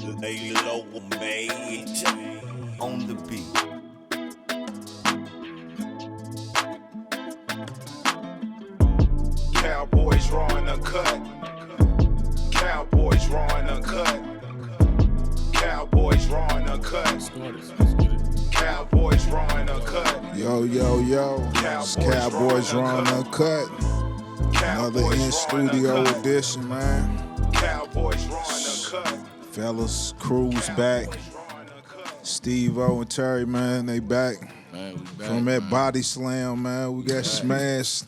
Lay low, mate. On the beat. Cowboys drawing Uncut. Cowboys drawing Uncut. Cowboys drawing Uncut. Cowboys drawing Uncut. Yo. It's Cowboys drawing Uncut. Another in-studio edition, man. Cowboys drawing Uncut. Fellas, crew's back. Steve-O and Terry, man, they back. Man, we back, From that man. body slam, man. We got smashed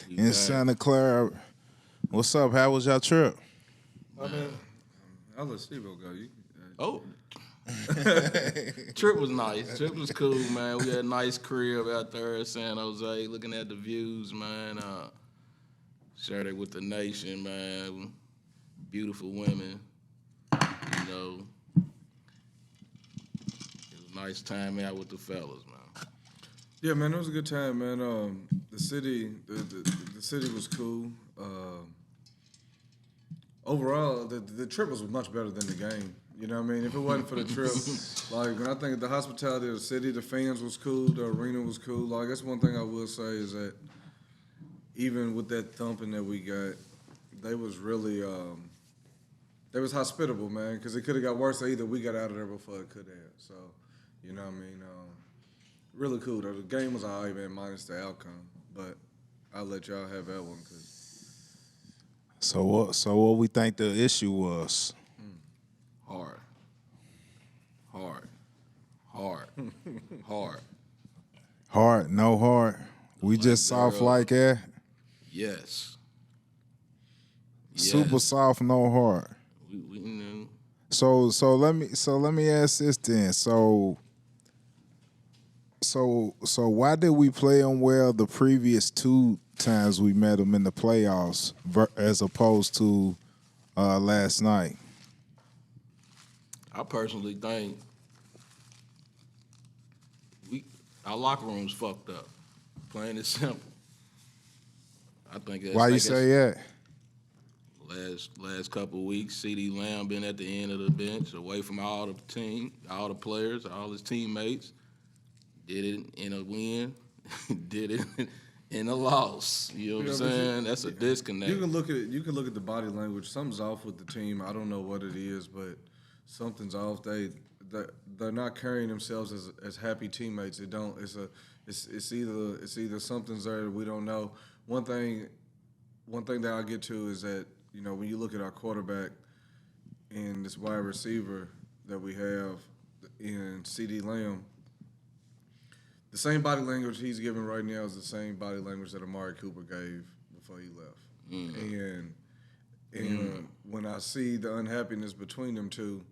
in back. Santa Clara. What's up? How was y'all trip? I mean, I'll let Steve-O go. Oh. Trip was nice. Trip was cool, man. We had a nice crib out there in San Jose, looking at the views, man. Shared it with the nation, man. Beautiful women. You know, it was a nice time out with the fellas, man. Yeah, man, it was a good time, man. The city was cool. Overall, the trip was much better than the game. You know what I mean? If it wasn't for the trip, like when I think of the hospitality of the city, the fans was cool, the arena was cool. Like that's one thing I will say is that even with that thumping that we got, they was really they was hospitable, man. Because it could have got worse. Either we got out of there before it could have. So, you know what I mean? Really cool. Though. The game was all right, man, minus the outcome. But I'll let y'all have that one. So what we think the issue was? Hard, no hard. We just soft like that. Yes. Super soft, no hard. We knew. So let me ask this then. So why did we play them well the previous two times we met them in the playoffs as opposed to last night? I personally think our locker room's fucked up. Plain and simple. I think that's Why you say that? Last couple of weeks, CeeDee Lamb been at the end of the bench, away from all the team, all the players, all his teammates. Did it in a win, did it in a loss. You know what I'm saying? That's a disconnect. You can look at the body language. Something's off with the team. I don't know what it is, but something's off. They're not carrying themselves as happy teammates. It's either something's there that we don't know. One thing that I'll get to is that, you know, when you look at our quarterback and this wide receiver that we have in CeeDee Lamb, the same body language he's giving right now is the same body language that Amari Cooper gave before he left. Mm-hmm. And when I see the unhappiness between them two,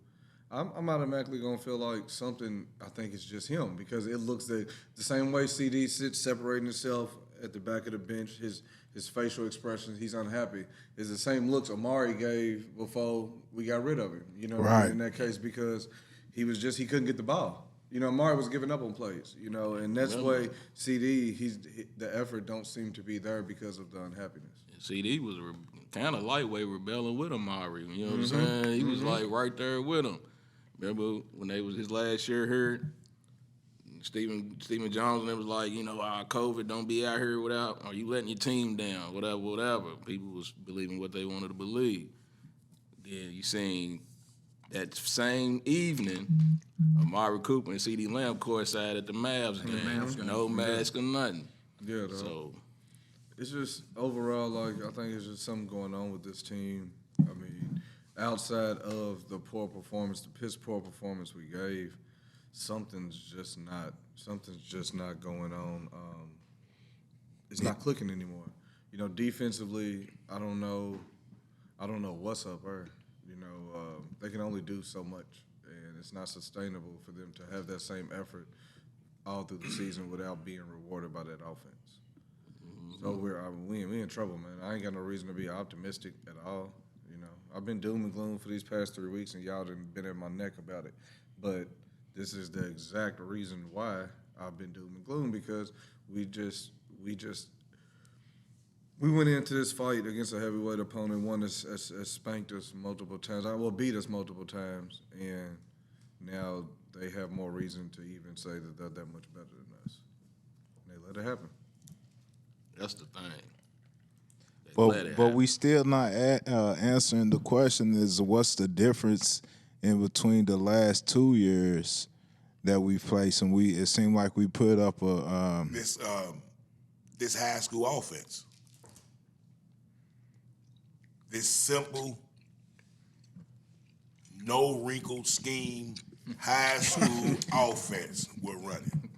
I'm automatically gonna feel like something. I think it's just him because it looks the same way CD sits separating himself at the back of the bench. His facial expressions, he's unhappy. Is the same looks Amari gave before we got rid of him. You know, right. In that case because he couldn't get the ball. You know, Amari was giving up on plays. You know, and that's why CD the effort don't seem to be there because of the unhappiness. CD was kind of lightweight rebelling with Amari. You know what I'm saying? He was like right there with him. Remember when they was his last year here? Stephen Jones and it was like, you know, COVID don't be out here without, are you letting your team down? Whatever. People was believing what they wanted to believe. Then you seen that same evening, Amari Cooper and CeeDee Lamb courtside at the Mavs game. No mask or nothing. Yeah, so it's just overall, like, I think it's just something going on with this team. I mean, outside of the piss poor performance we gave, something's just not going on. It's not clicking anymore. You know, defensively, I don't know what's up there. You know, they can only do so much, and it's not sustainable for them to have that same effort all through the season without being rewarded by that offense. So we in trouble, man. I ain't got no reason to be optimistic at all. You know, I've been doom and gloom for these past 3 weeks, and y'all done been at my neck about it. But this is the exact reason why I've been doom and gloom because we just We went into this fight against a heavyweight opponent, one that's spanked us multiple times. Beat us multiple times, and now they have more reason to even say that they're that much better than us. And they let it happen. That's the thing. But we still not answering the question is what's the difference in between the last 2 years that we played, and it seemed like we put up a this high school offense. This simple, no wrinkle scheme, high school offense we're running.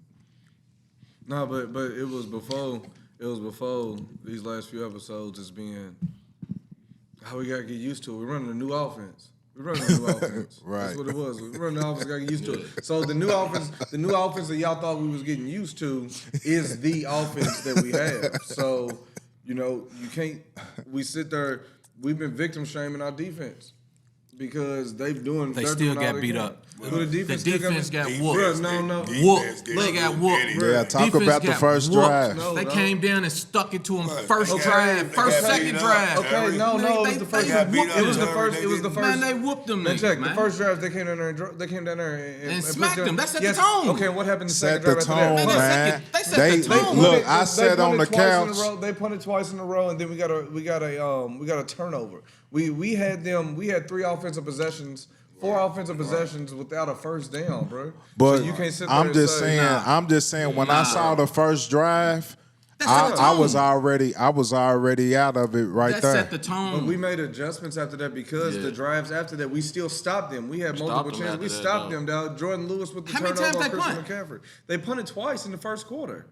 No, but it was before. It was before these last few episodes. It's been how we gotta get used to it. We're running a new offense. Right. That's what it was. We're running the offense. Gotta get used to it. So the new offense that y'all thought we was getting used to is the offense that we have. So you can't. We sit there. We've been victim shaming our defense because they still got beat up. The defense got whooped. Bruh, no. Whooped. They got whooped. Yeah, talk Defense about the got first whooped. drive. No, They dog. came down and stuck it to them first Okay. drive, first, They got second beat up. drive. Okay, no, it was the first. got beat up. It was the first. It was the first. Man, they whooped them Man, niggas, check man. the first drive. They came down there and smacked pushed them. That set the Yes. tone. Okay, what happened? The Set second the drive after tone, that? man. They set the tone. Look, I sat on the punted twice couch. in a row. They punted twice in a row, and then we got a turnover. We had 3 offensive possessions. 4 offensive possessions without a first down, bro. But so you can't sit there I'm and just say, saying. nah. I'm just saying. When I saw the first drive, That set the I was tone. already out of it right That there. set the But tone. we made adjustments after that because the drives after that, we still stopped them. We had multiple them chances. after We that, stopped though. them down. Jordan Lewis with the How many turnover on times they Christian punt? McCaffrey. They punted twice in the first quarter.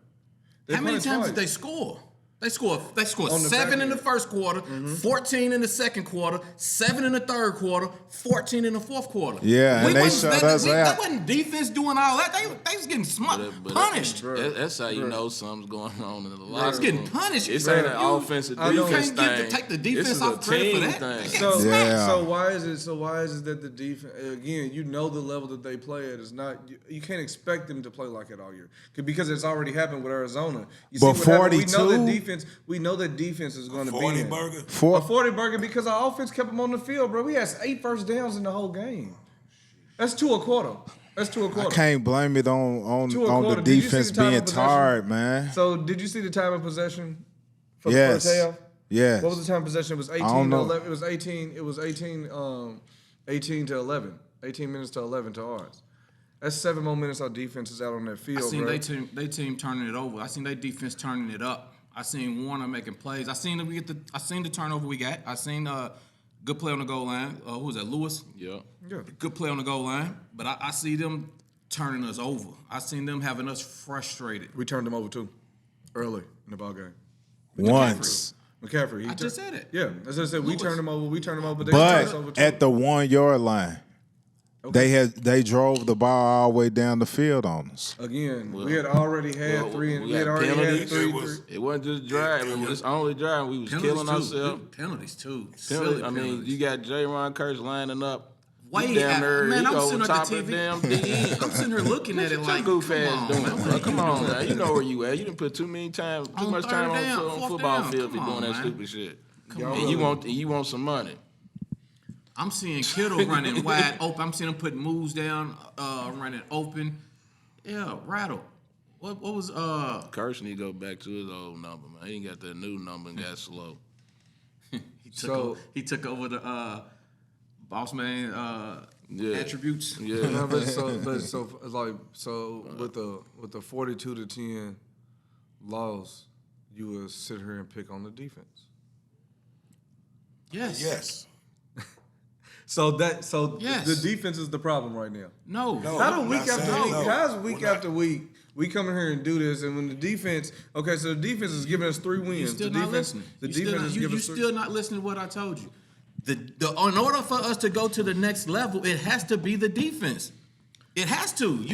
How many punted times did they twice. score? They scored On the 7 back in the end. first quarter, 14 in the second quarter, 7 in the third quarter, 14 in the fourth quarter. Yeah, and they wasn't- shut us out. That wasn't defense doing all that. They was getting punished. That's how you know something's going on in the They locker was room. getting punished. It's ain't an You- offensive I know. defense You can't thing. take the This defense is off a credit for team that. thing. They So, got Yeah. so why is it that the defense again? You know the level that they play at is not. You can't expect them to play like it all year because it's already happened with Arizona. You But see what happened? 42? We know that defense is going to be 40 in. burger. A 40 burger because our offense kept them on the field, bro. We had 8 first downs in the whole game. That's 2 a quarter. I can't blame it on Two a the quarter. Did you see defense the time being of possession? tired, man. So did you see the time of possession for Yes. the first half? Yes. What was the time of possession? It was 18 don't to know. 11. It was 18 to 11. 18 minutes to 11 to ours. That's 7 more minutes our defense is out on that field, I seen bro. they team turning it over. I seen their defense turning it up. I seen Warner making plays. I seen the turnover we got. I seen good play on the goal line. Who was that? Lewis? Yeah. Yeah. Good play on the goal line. But I see them turning us over. I seen them having us frustrated. We turned them over too, early in the ball game. Once. McCaffrey. I just said it. Yeah, as I said, we Lewis. turned them over. But they turned us over But too. at the 1 yard line, they drove the ball all the way down the field on us. Again, we had already had three. We had already had penalties. three. It wasn't just driving. It was only driving. We was killing ourselves. Penalties too. Penalty, Silly I mean, penalties. you got J-Ron Kurtz lining up. Way He down there. man, He I'm go sitting top at the of TV. the damn DN. I'm sitting here looking at it What like, your goof come ass on, doing, man. bro? Come on, man. You know where you at. You didn't put too much time On on third down, the fourth football down. field if Come you're doing on, that man. stupid shit. on. And you want some money. I'm seeing Kittle running wide open. I'm seeing him putting moves down, running open. Yeah, rattle. What was Kurtz need to go back to his old number, man. He ain't got that new number and got slow. he took over the boss man attributes. Yeah. No, but so with the 42-10 loss, you would sit here and pick on the defense. Yes. Yes. So Yes. the defense is the problem right now. No. How do week I'm not after saying week? no. How's week We're not. after week we come in here and do this, and when the defense, okay, so the defense is giving us 3 wins. You still the not defense, listening. the You defense still not, is you giving us still not listening to what I told you. In order for us to go to the next level, it has to be the defense. It has to.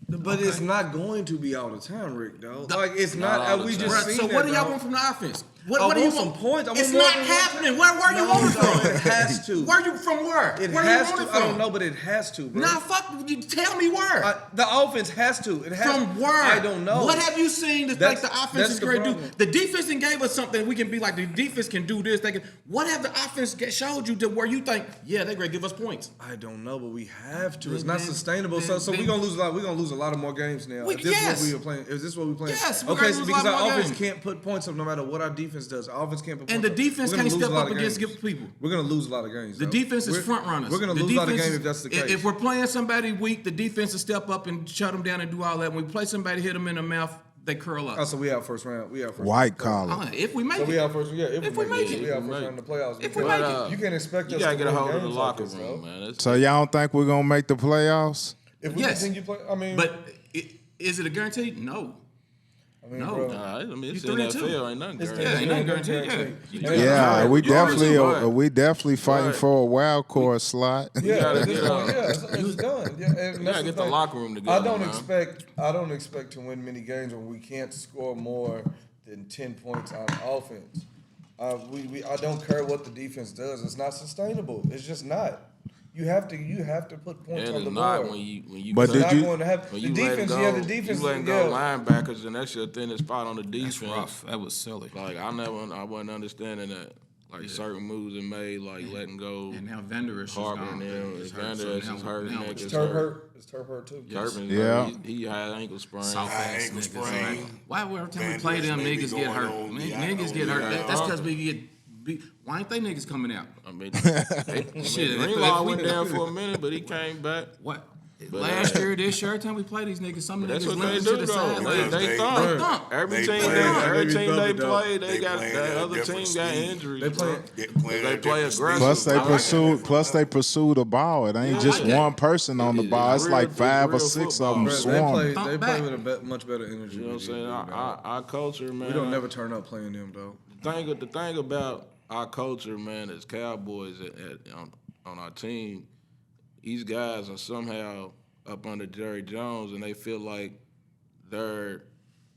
But it's not going to be all the time, Rick. Though, like it's Not not. all the We time. just Bruh, seen so that, what do y'all dog. want from the offense? What do you some want? points. I want It's more not than one happening. Where you want it from? It has to. Where you from? Where? It Where has you to. want it from? I don't know, but it has to, bro. Nah, fuck. You tell me where. The offense has to. It has From where? I don't know. What have you seen that like the offense that's is the great? problem. The defense and gave us something we can be like. The defense can do this. They can. What have the offense showed you to where you think? Yeah, they great. Give us points. I don't know, but we have to. It's not Then- sustainable. then- So we're gonna lose a lot. We're gonna lose a lot of more games now. If this Yes. is what we are playing. Is this what we're playing? Yes, we're Okay, gonna so lose a because lot our more offense games. can't put points up no matter what our defense does. Our offense can't put points And the up. defense We're gonna can't lose a step lot up of against games. people. We're gonna lose a lot of games. The though. defense is We're- front runners. We're gonna The lose a lot of defense games is- if that's the case. If we're playing somebody weak, the defense will step up and shut them down and do all that. When we play somebody, hit them in the mouth, they curl up. Oh, so we out first round. We out first. White round. collar. If we make So we it. out first. Yeah, If we make it. we out first round in the playoffs. If we because make it. you can't expect You us gotta to get a win hold of the games like locker this, room, though. man. That's- So y'all don't think we're gonna make the playoffs? If we Yes. continue play, I mean, But is it a guarantee? No. bro, Nah, I mean, it's You 3-2. NFL, ain't nothing. It's guaranteed. Yeah, ain't nothing guaranteed. Yeah. Yeah, we You definitely already- we definitely fighting Right. for a wild card slot. Yeah, gotta at this get point, up. yeah, it's done. Yeah, and You that's gotta get the thing. locker room together. I don't man. expect to win many games when we can't score more than 10 points on offense. I don't care what the defense does. It's not sustainable. It's just not. You have to put points That on is the not board. when you. But It's did not you- going to have When the you let defense? go, Yeah, the defense. you letting yeah. go linebackers, and that's your thinning spot on the defense. That's rough. That was silly. Like I wasn't understanding that. Like certain moves are made, like letting go. And now Vander is Harper gone. and them, He's hurt, Vander so is now- hurt, now niggas it's Is hurt. Turp hurt? Is Turp hurt too? Turpin, Yeah. he had ankle sprain. Soft ass ankle niggas. sprain. Why every time we Van play Ness them, may be niggas get going hurt? on the Niggas get hurt. IR. That's because we get beat. Why ain't they niggas coming out? I mean, Shit, Greenlaw if we- went down for a minute, but he came back. What? But, Last year, this year, every time we play these niggas, some That's niggas what they lean do to the though. side. Because They they- thump. thump. Every They team, play- every they team thump they it, though. play, They they got playing that at a other team different got speed. injuries. They bro. play. They play aggressive. Plus they I like pursue that. plus they pursue the ball. It ain't Yeah, just I like that. one person on the It- ball. it's It's real- like it's 5 or real 6 football. of them They swarming. play back. with much better energy. You know what I'm than saying? we do, Our culture, man. we don't never turn up playing them though. The thing about our culture, man, as Cowboys on our team, these guys are somehow up under Jerry Jones, and they feel like they're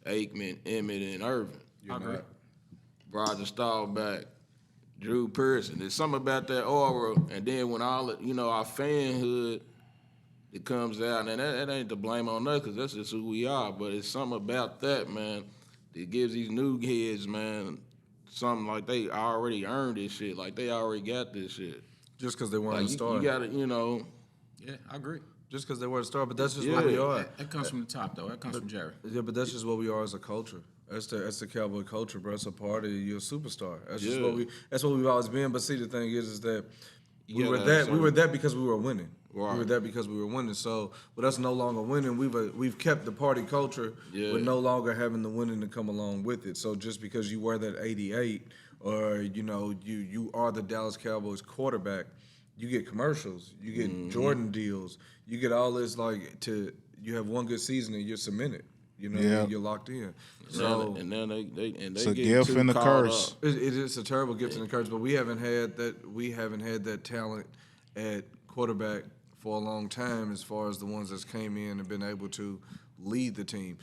Aikman, Emmett, and Irvin. You're not. Roger Staubach, Drew Pearson. There's something about that aura, and then when all our fanhood, it comes out, and that ain't to blame on us, because that's just who we are. But it's something about that, man, that gives these new kids, man, something like they already earned this shit, like they already got this shit. Just because they weren't Like a star. you gotta, Yeah, I agree. Just because they weren't a star, but that's just Yeah. what we are. That comes from the top, though. That comes from Jerry. Yeah, but that's just what we are as a culture. That's the Cowboy culture, bro. It's a party. You're a superstar. That's just Yeah. That's what we've always been. But see, the thing is that we gotta were have that. We some- were that because we were winning. Right. We were that because we were winning. So, with us no longer winning, we've kept the party culture, but no longer having the winning to come along with it. So, just because you wear that 88, or you are the Dallas Cowboys quarterback, you get commercials, you get Jordan deals, you get all this you have one good season and you're cemented. Yeah. You're locked in. So So and then they It's a get gift too and a caught curse. up. it is a terrible gift and a curse, but we haven't had that talent at quarterback for a long time as far as the ones that's came in and been able to lead the team.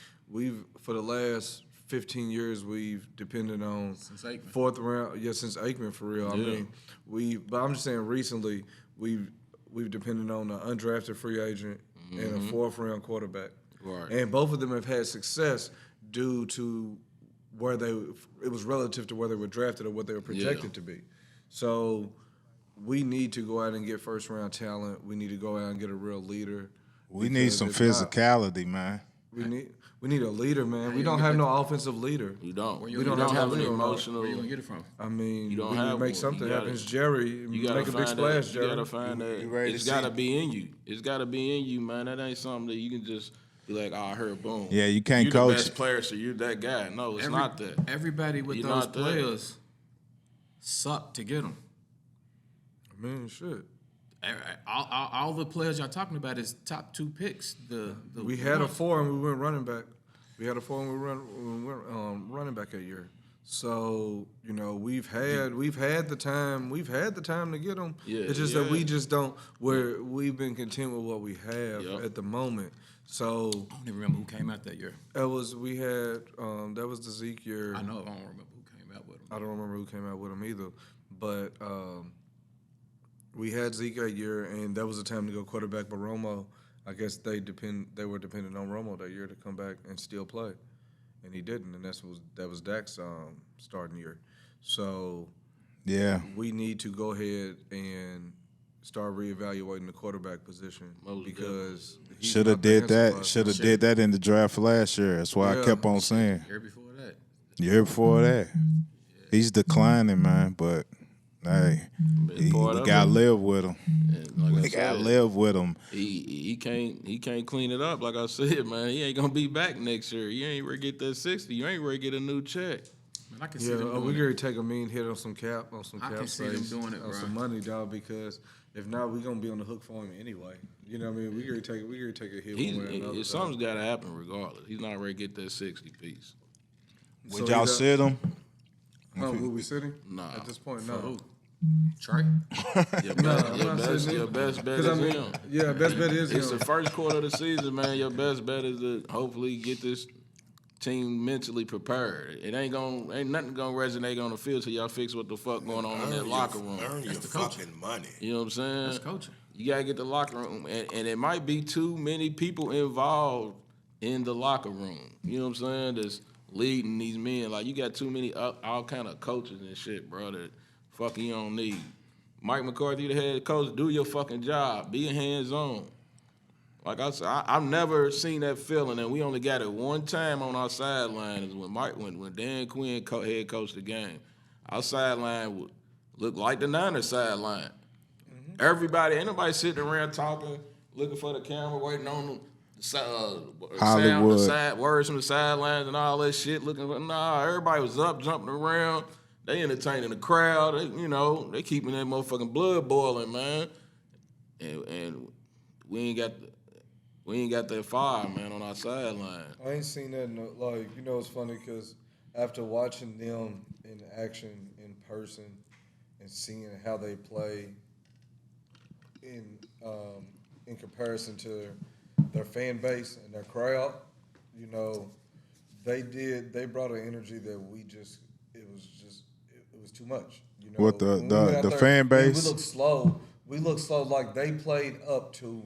For the last 15 years, we've depended on Since Aikman. fourth round. Yeah, since Aikman for real. I mean, but I'm just saying recently we've depended on an undrafted free agent and a fourth round quarterback. Right. And both of them have had success due to it was relative to where they were drafted or what they were projected to be. So we need to go out and get first round talent. We need to go out and get a real leader. We need some physicality, man. We need a leader, man. We don't have no offensive leader. You don't. We don't have an a leader. emotional. Where you gonna get it from? I mean, You don't we have make one. something You gotta- happen. Jerry, You gotta make a big find splash, that. Jerry. You gotta find that. ready It's to gotta see? be in you. It's gotta be in you, man. That ain't something that you can just be like, I heard, boom. Yeah, you can't You're coach. the best player, so you're that guy. No, it's not that. Everybody with You're those not that. players suck to get them. I mean, shit. All the players y'all talking about is top 2 picks. We had a 4 and we went running back. We had a 4 and we went running back that year. So we've had the time to get them. Yeah, it's just that we yeah. just don't. We've been content with what we have Yep. at the moment. So I don't even remember who came out that year. that was the Zeke year. I know I don't remember who came out with them. I don't remember who came out with him either. But we had Zeke that year, and that was the time to go quarterback. But Romo, I guess they were dependent on Romo that year to come back and still play, and he didn't. And that was Dak's starting year. So Yeah. we need to go ahead and start reevaluating the quarterback position because he's Should have not the did answer that. for us. Should have did that in the draft last year. That's why I Yeah. kept on saying. Year before that. Year before that, he's declining, man. But hey, we part of gotta it. live with him. And like I We gotta said, live with him. He can't clean it up. Like I said, man, he ain't gonna be back next year. You ain't ready to get that 60. You ain't ready to get a new check. Man, I can see Yeah, them doing we it. gotta take a mean hit on some cap I can see them space, doing it, on bro. some money, dog. Because if not, we gonna be on the hook for him anyway. You know what I mean? We gotta take a hit one way or another. Something's got to happen regardless. He's not ready to get that 60 piece. Would So y'all he sit him? Will we sitting? Nah. At this point, no. Trey? Your I'm not best, sitting your him. best bet 'Cause is I mean, him. yeah, best bet is It's him. the first quarter of the season, man. Your best bet is to hopefully get this team mentally prepared. Ain't nothing gonna resonate on the field till y'all fix what the fuck going on in that locker room. Earn your fucking money. You know what I'm saying? That's coaching. You gotta get the locker room, and it might be too many people involved in the locker room. You know what I'm saying? That's leading these men. Like you got too many all kind of coaches and shit, bro. That fucking you don't need. Mike McCarthy, the head coach, do your fucking job. Be hands on. Like I said, I've never seen that feeling, and we only got it one time on our sideline. Is when Dan Quinn head coached the game. Our sideline would look like the Niners sideline. Everybody, ain't nobody sitting around talking, looking for the camera, waiting on them. Hollywood. Words from the sidelines and all that shit. Looking for everybody was up, jumping around. They entertaining the crowd. They keeping that motherfucking blood boiling, man. And we ain't got that fire, man, on our sideline. I ain't seen that. It's funny because after watching them in action, in person, and seeing how they play in comparison to their fan base and their crowd, they brought an energy that it was too much. With the When we went out there, fan base? we looked slow. Like they played up to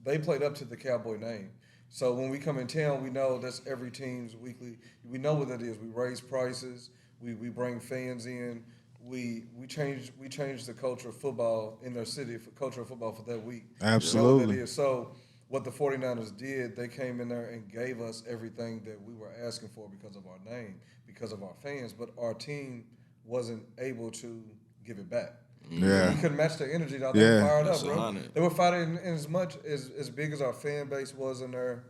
the Cowboy name. So when we come in town, we know that's every team's weekly. We know what that is. We raise prices. We bring fans in. We change the culture of football in their city for culture of football for that week. Absolutely. You know what that is. So what the 49ers did, they came in there and gave us everything that we were asking for because of our name, because of our fans. But our team wasn't able to give it back. Yeah. We couldn't match their energy. They were fired up, bro. 100. They were fighting as much as big as our fan base was in there.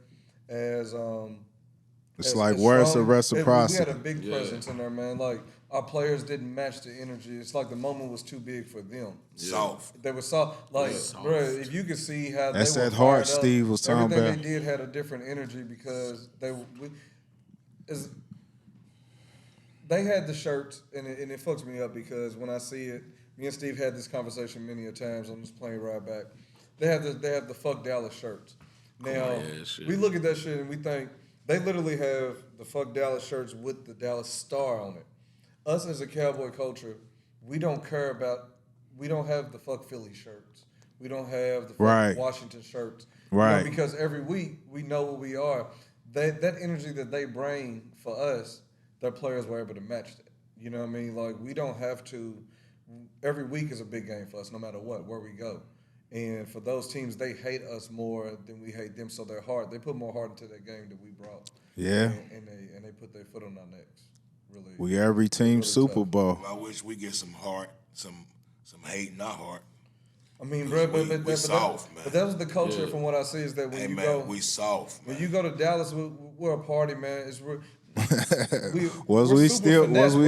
It's like where's the reciprocity? We had a big presence in there, man. Like our players didn't match the energy. It's like the moment was too big for them. Soft. They were soft. Like, bro, if you could see how That's they were that heart fired up, Steve was talking everything about. they did had a different energy because they had the shirts, and it fucks me up because when I see it, me and Steve had this conversation many a times on this plane ride back. They have the fuck Dallas shirts. Now we look at that shit and we think they literally have the fuck Dallas shirts with the Dallas star on it. Us as a Cowboy culture, we don't have the fuck Philly shirts. We don't have the fuck Washington shirts. Right. Because every week we know what we are. That energy that they bring for us, their players were able to match that. You know what I mean? Like we don't have to. Every week is a big game for us, no matter where we go. And for those teams, they hate us more than we hate them. So they put more heart into that game that we brought. Yeah. And they put their foot on our necks. Really. We every team really Super tough. Bowl. I wish we get some heart, some hate in our heart. I mean, bro, we soft, man. But that was the culture from what I see is that when Hey, you man, go, we soft, man. when you go to Dallas, we're a party, man. Was we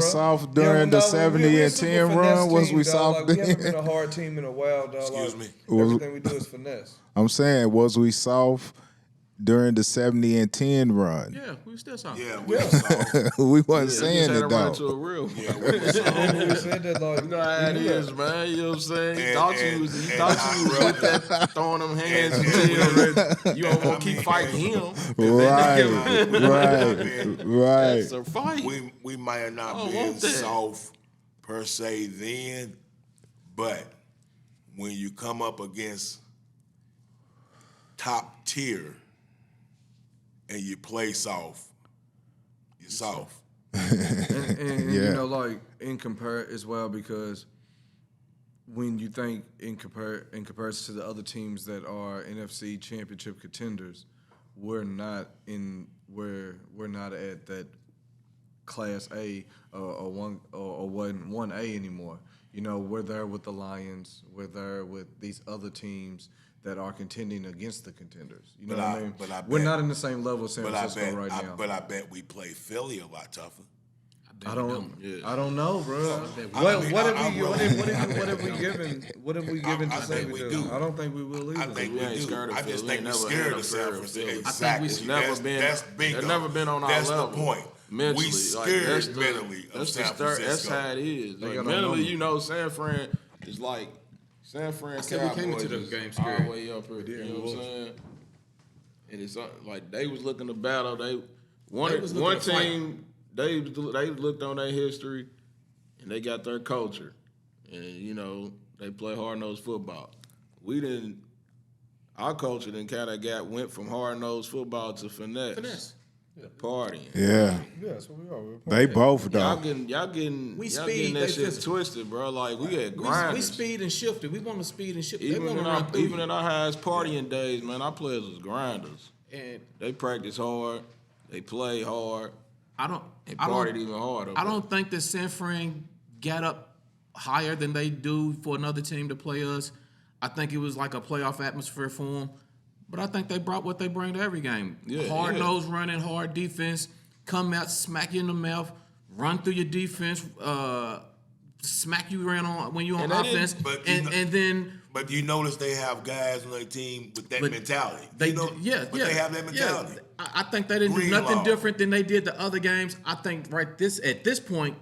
soft during the 70 and 10 run? Was we soft We then? haven't been a hard team in a while, dog. Excuse me. Everything we do is finesse. I'm saying, was we soft during the 70-10 run. Yeah, we still soft. Yeah, we soft. We wasn't Just saying had it to run though. into a real. Yeah, we was soft. We said that like You know how it is, man. You know what I'm saying? He And- thought you and- was and I- with that throwing them hands and- until you don't want to keep fighting him. Right. It's a fight. We might have not don't been want that. soft per se then, but when you come up against top tier and you play soft, you're soft. and Yeah. you know, like in compare as well, because when you think in comparison to the other teams that are NFC Championship contenders, we're not at that Class A or 1A anymore. You know, we're there with the Lions. We're there with these other teams that are contending against the contenders. You know But what I- I mean? but I We're bet- not in the same level as San But I Francisco right now. bet I bet we play Philly a lot tougher. I don't. Yeah. I don't know, bro. I mean, What I have we given? What have we given I to think we San do. I don't think we will either. I think We we ain't do. scared of I just Philly. think We we're never scared had of a San fear of Francisco. Philly. I think we Exactly. should never That's- been- That's bingo. they've never been on our That's level. the point. Mentally, We like, scared that's the- mentally of that's the San start. That's Francisco. how it is. Like, got our mentally, number. you know, San Fran is like San Fran said we Cowboys came into the is game all scared. the way up here. You know what I'm saying? And it's like they was looking to battle. They wanted was looking one to fight. team. They looked on their history, and they got their culture, and you know they play hard nosed football. We didn't. Our culture then kind of went from hard nosed football to finesse. Partying. Yeah. Yeah, that's what we are. They both Y'all though. getting We y'all speed, getting they that shit physical. twisted, bro. Like we had We grinders. speed and shifted. We want to speed and shift. They Even want in to run our through even you. in our highest partying days, man, our players was grinders. And They practice hard, they play hard, I don't. and I partied don't. even harder. I don't think that San Fran got up higher than they do for another team to play us. I think it was like a playoff atmosphere for them. But I think they brought what they bring to every game. Yeah, hard yeah. nose running, hard defense, come out, smack you in the mouth, run through your defense, smack you around on when you on And they didn't- offense, but you know- and then But you notice they have guys on their team with that But mentality. they you know, but they have that mentality. Yeah. I think they didn't do Green nothing law. different than they did the other games. I think at this point,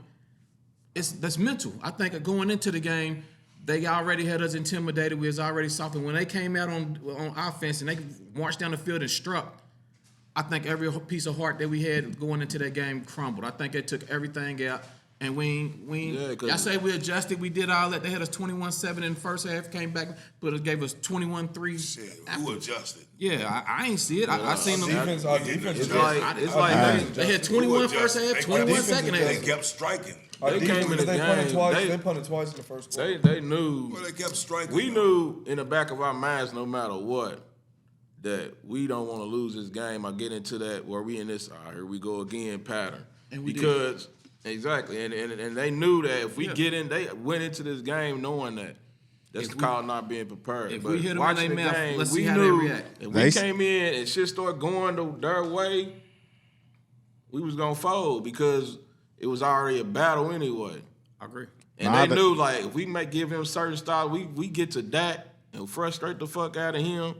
that's mental. I think going into the game, they already had us intimidated. We was already soft. And when they came out on offense and they marched down the field and struck, I think every piece of heart that we had going into that game crumbled. I think it took everything out. And we Yeah, 'cause- I say we adjusted. We did all that. They had us 21-7 in the first half. Came back, but it gave us 21-3. Shit, who adjusted? Yeah, I ain't see it. I seen them. Defense, our defense. It's adjusted. like it's like They had Who 21 first adjusted? half, They 21 kept- second They half. kept striking. Our They defense, came in the they punted game, twice. they- They punted twice in the first quarter. they knew. Well, they kept striking. We though. knew in the back of our minds, no matter what, that we don't want to lose this game or get into that where we in this here we go again pattern. And we because exactly, and they knew that if we Yeah. get in, they went into this game knowing that. That's If called not being prepared. if But we hit 'em in watching their the mouth, game, let's we see how they knew react. if They we s- came in and shit started going their way, we was gonna fold because it was already a battle anyway. I agree. And Nah, they but- knew, like, if we might give him certain style, we get to Dak and frustrate the fuck out of him,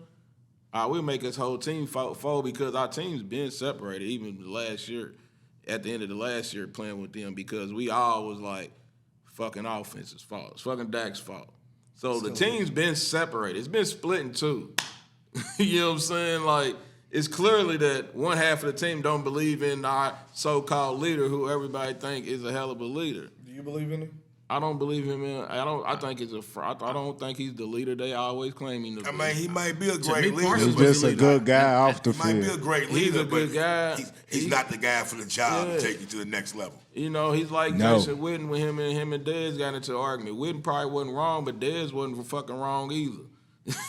we'll make his whole team fold because our team's been separated even last year, at the end of the last year playing with them because we all was like, fucking offense's fault. It's fucking Dak's fault. So the team's been separated. It's been split in two. You know what I'm saying? Like, it's clearly that one half of the team don't believe in our so-called leader who everybody think is a hell of a leader. Do you believe in it? I don't believe him in. I think it's I don't think he's the leader they always claim him to be. I mean, he might be a great me leader. personally, He's but just a good guy off the He might be a field. great He's leader, a good but guy. He's not the guy for the job Yeah. to take you to the next level. You know, he's like No. Jason Witten when him and Dez got into an argument. Witten probably wasn't wrong, but Dez wasn't fucking wrong either.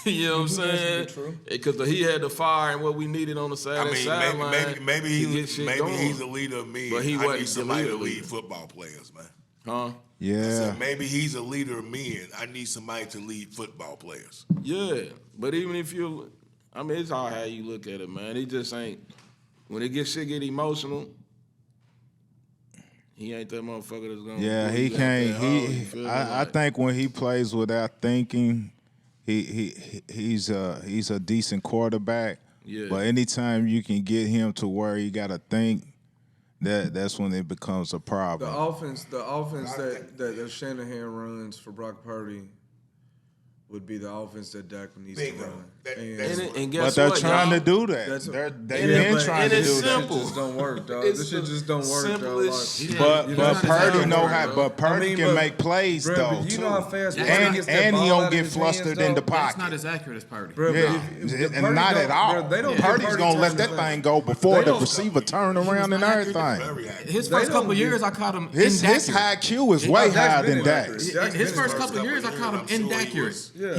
You know what I'm saying? That's true. Because he had the fire and what we needed on the side I of the mean, sideline. maybe to get he's shit maybe going. he's a leader of men. But he I wasn't need the somebody to leader. lead football players, man. Huh? Yeah. So maybe he's a leader of men. I need somebody to lead football players. Yeah, but even if you, I mean, it's all how you look at it, man. He just ain't. When it get emotional, he ain't that motherfucker that's gonna. Yeah, do he that can't. that hard, you feel me? I Like, think when he plays without thinking, he's a decent quarterback. Yeah. But anytime you can get him to where he got to think, that's when it becomes a The problem. offense that Shanahan runs for Brock Purdy would be the offense that Dak needs to Bingo. run. And But guess they're what, trying y'all? to do that. They've been trying to it's do that. simple. This shit just don't work, dog. It's This shit the just don't work, dog. simplest Like, shit. But You but know, Purdy it's know not how. work, But Purdy can make plays Bruh, though but you too. know how fast Purdy And gets that and he ball don't out of get his flustered hands, in the dog. That's not pocket. as accurate as Purdy. Bruh, Yeah, but if and Purdy not don't- at all. bruh, they don't Purdy's Purdy gonna let turn that the thing go before the don't- receiver turn around and not accurate. everything. Very accurate. His They first don't couple get- years, I caught him His inaccurate. high Q is way Dak's higher been than inaccurate. Dak's. Dak's His been first inaccurate. couple years, I caught him I'm sure he inaccurate. was- Yeah.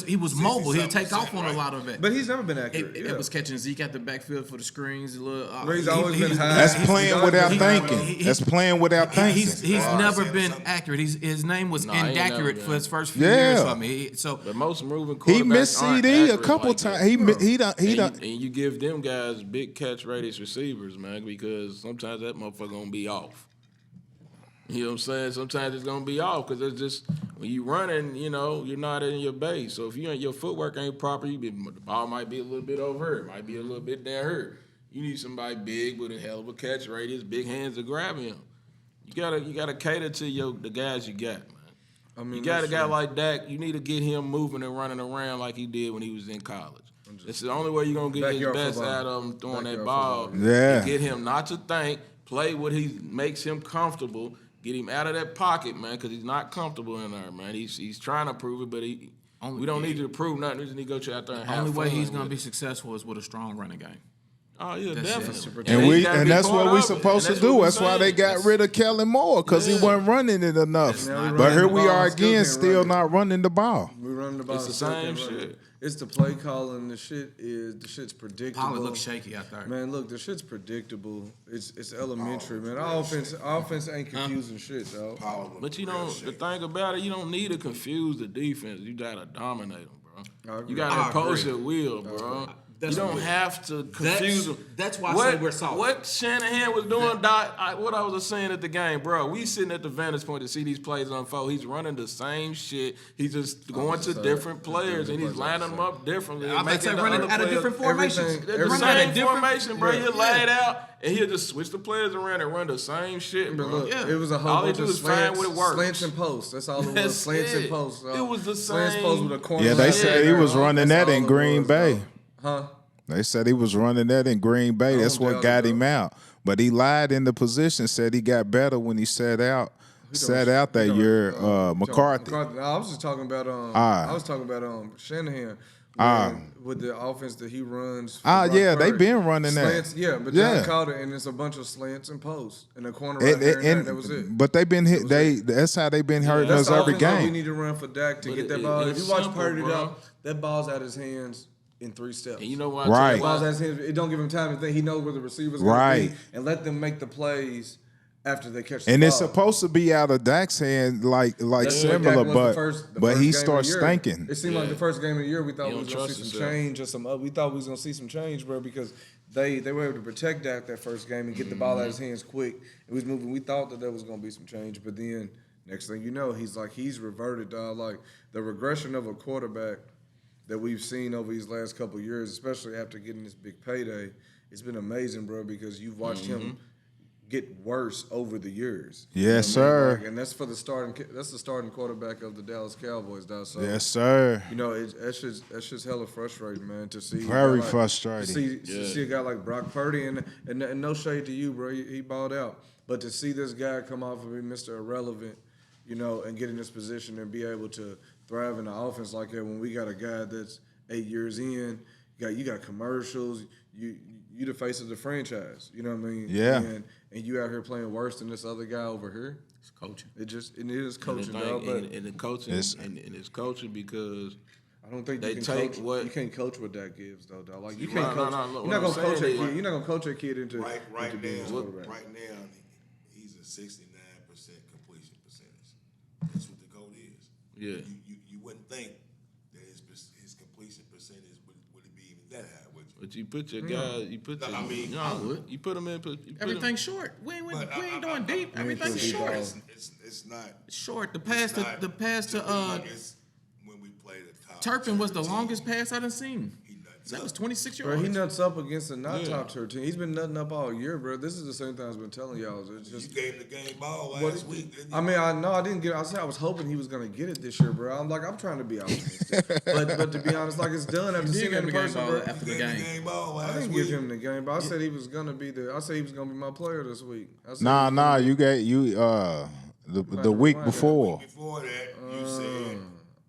He was mobile. He'll take off on a right. lot of it. But he's never been accurate. It was catching Zeke at the backfield for the screens. A little, He's always been high. That's He's playing always without been high, thinking. bro. That's playing without thinking. He's never been something. accurate. His name was Nah, he ain't never inaccurate been. for his first few Yeah. years for me. So The most moving quarterbacks He missed aren't CD a accurate couple like that. times. He done. And you give them guys big catch radius receivers, man, because sometimes that motherfucker gonna be off. You know what I'm saying? Sometimes it's gonna be off because it's just when you running, you know, you're not in your base. So if your footwork ain't proper, the ball might be a little bit over here, might be a little bit down here. You need somebody big with a hell of a catch radius, big hands to grab him. You gotta cater to the guys you got, man. I mean, You got a that's guy true. like Dak, you need to get him moving and running around like he did when he was in college. It's the only way you're going to get his Backyard best football. out of him throwing that Backyard ball. football. Yeah. And get him not to think, play what he makes him comfortable, get him out of that pocket, man, because he's not comfortable in there, man. He's trying to prove it, but we don't need you to prove nothing. We just need to go out there and have only way fun he's going to with be it. successful is with a strong running game. Oh, yeah, That's definitely. super And he we gotta and be that's part what we're of it. supposed And to do. what That's we why they saying. got rid of Kellen Moore because he Yeah. wasn't running it enough. And now we But running here the we ball are and still again, can't still run it. not running the ball. We running the ball. It's the still can't same run it. shit. It's the play calling. The shit's predictable. Pollard looks shaky out there. Man, look, the shit's predictable. It's elementary, man. Our offense ain't confusing shit, dog. But you don't. The thing about it, you don't need to confuse the defense. You gotta dominate them, bro. I agree. You gotta I impose agree. your will, bro. That's you don't what- have to confuse them. that's why I say we're soft. What Shanahan was doing, what I was saying at the game, bro. We sitting at the vantage point to see these plays unfold. He's running the same shit. He's just going to different players and he's lining them up differently. I might say making the running other out of players- different formations. The Everything- same different- formation, bro. Yeah. He'll lay it out and he'll just switch the players around and run the same shit, But bro. look, Yeah. it was a whole All they bunch do of is find what it works. slants and posts. That's all it was. That's Slants it. and posts. It was the slants same- posts with a corner. Yeah, they right said he there, was dog. running That's that all in it Green was, Bay. dog. Huh? They said he was running that in Green Bay. That's don't what doubt got it, him bro. out. But he lied in the position. Said he got better when he sat out that year. McCarthy. No, I was just talking about Ah. I was talking about Shanahan with the offense that he runs. for Ah, Brock yeah, they Purdy. been running that. Slants, yeah, but Yeah. John called it, and it's a bunch of slants and posts in the corner right there. And that was it. But they've been hit. That's how they've been hurting That's us the every offense that we game. need to run for Dak to But get that it- ball. If it's you watch simple, Purdy, bro. dog, that ball's out of his hands in 3 steps. And you know why? Right. Ball's out of his hands. It don't give him time to think. He knows where the receivers gonna Right. be, and let them make the plays after they catch the And ball. it's supposed to be out of Dak's hand, like That's what Dak similar, was but the first he game of starts the year. thinking. It seemed like the first game of the year we thought You we was don't gonna trust see some yourself. change or some. We thought we was gonna see some change, bro, because they were able to protect Dak that first game and get the ball out of his hands quick. It was moving. We thought that there was gonna be some change, but then next thing you know, he's reverted, dog. Like the regression of a quarterback that we've seen over these last couple of years, especially after getting this big payday, it's been amazing, bro, because you've watched him get worse over the years. Yes, You know what I mean? sir. Like, and that's for the starting quarterback of the Dallas Cowboys, dog. So, Yes, sir. you know, that's just hella frustrating, man, to see. Very a guy like- frustrating. To see a guy like Brock Purdy, and no shade to you, bro, he balled out. But to see this guy come off and be Mr. Irrelevant, you know, and get in this position and be able to thrive in the offense like that when we got a guy that's 8 years in, you got commercials, you the face of the franchise, you know what I mean? Yeah. And you out here playing worse than this other guy over here. It's coaching. It is coaching, and, dog. But and the coaching and it's coaching because I don't think they you can take coach. what- You can't coach what that gives, though, dog. Like you No, can't no, coach. no, look, You're what not I'm gonna coach saying a is- kid. You're not gonna coach a kid into Right into being a now, quarterback. right now, he's a 69% completion percentage. That's what the code is. Yeah. You wouldn't think that his completion percentage would it be even that high, would you? But you put your guys, you put No, your, I mean, you I know, would. you put them in. Everything's short. We ain't doing deep. I- Everything's deep short. ball. It's not. Short. The it's pass not to like it's when we played at college. Turpin was the longest pass I done seen. He nuts. That was 26 Bro, yards. he nuts up against a not top tier team. He's been nutting up all year, bro. This is the same thing I've been telling y'all. It's You just, gave the game ball last week. Didn't you? I mean, I didn't get it. I said I was hoping he was gonna get it this year, bro. I'm trying to be optimistic. but to be honest, like it's done after seeing it in person, bro. After the You gave game. the game ball I last didn't week. give him the game, but I said he was gonna be my player this week. I said Nah, you got the week before. Before that, you said.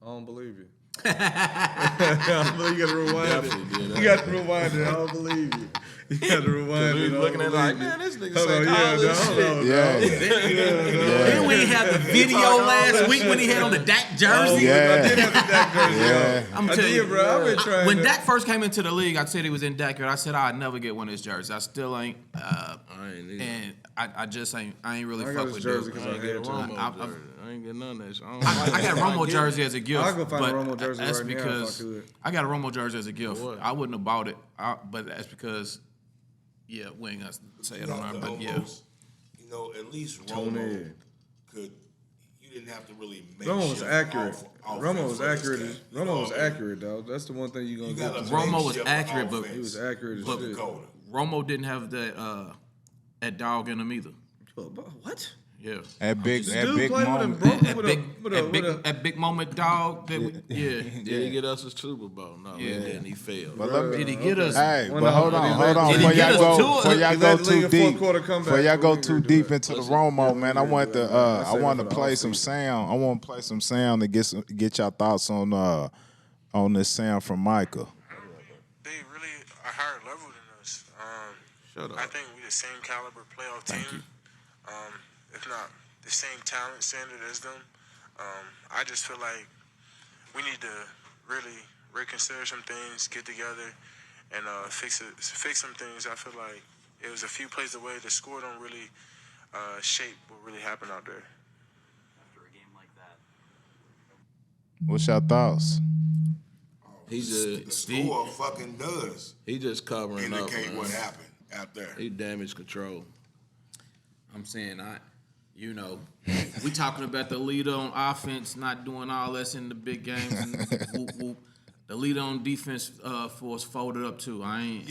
I don't believe you. I don't believe you gotta rewind it. You gotta rewind it. I don't believe you. You gotta rewind it. Looking at it like, man, this nigga Hold on, say all this shit. Then we had the video last week when he had on the Dak jersey. I did have the Dak jersey. Yeah. I'm telling you, bro. I've been trying. when Dak first came into the league, I said he was in Dak. I said I'd never get one of his jerseys. I still ain't. I ain't either. And I just ain't. I ain't really I got fuck his with jersey dude. because I ain't get a Romo I- jersey. I ain't get none of that shit. I got a Romo jersey as a gift. I'll go find a but Romo jersey that's right now if I because could. I got a Romo jersey as a gift. what? I wouldn't have bought it, but that's because, yeah, we ain't gonna say it on our, but yeah. You know, at least Tony. Romo could. You didn't have to really make Romo was shift accurate. off Romo was for this accurate. guy. You know Romo was what I mean? accurate, dog. That's the one thing you gonna You get. gotta Romo make was shift accurate, but offense He was accurate as for shit. Dakota. Romo didn't have that dog in him either. What? Yeah. At big Dude played moment. At big moment dog. Yeah. Did he get us a Super Bowl? No, he didn't. He failed. But let me, Did he get us? hey, Well, but no, hold but he on. led- Did he Before get y'all us go, to it? before y'all He go led the league too in fourth deep, quarter comeback. before y'all go We too ain't gonna do deep that. into the Romo, man, I want to, I Save it want to for the play some offseason. sound. I want to play some sound to get y'all thoughts on this sound from Micah. They really are higher level than us. Shut up. I think we the same caliber playoff team. If not the same talent standard as them. I just feel like we need to really reconsider some things, get together, and fix some things. I feel like it was a few plays away. The score don't really shape what really happened out there. After a game like that. What's your thoughts? He The just score fucking does he just covering up. indicate Man. what happened out there. He damage control. I'm saying we talking about the leader on offense not doing all this in the big games. And whoop, whoop. The leader on defense for us folded up too. I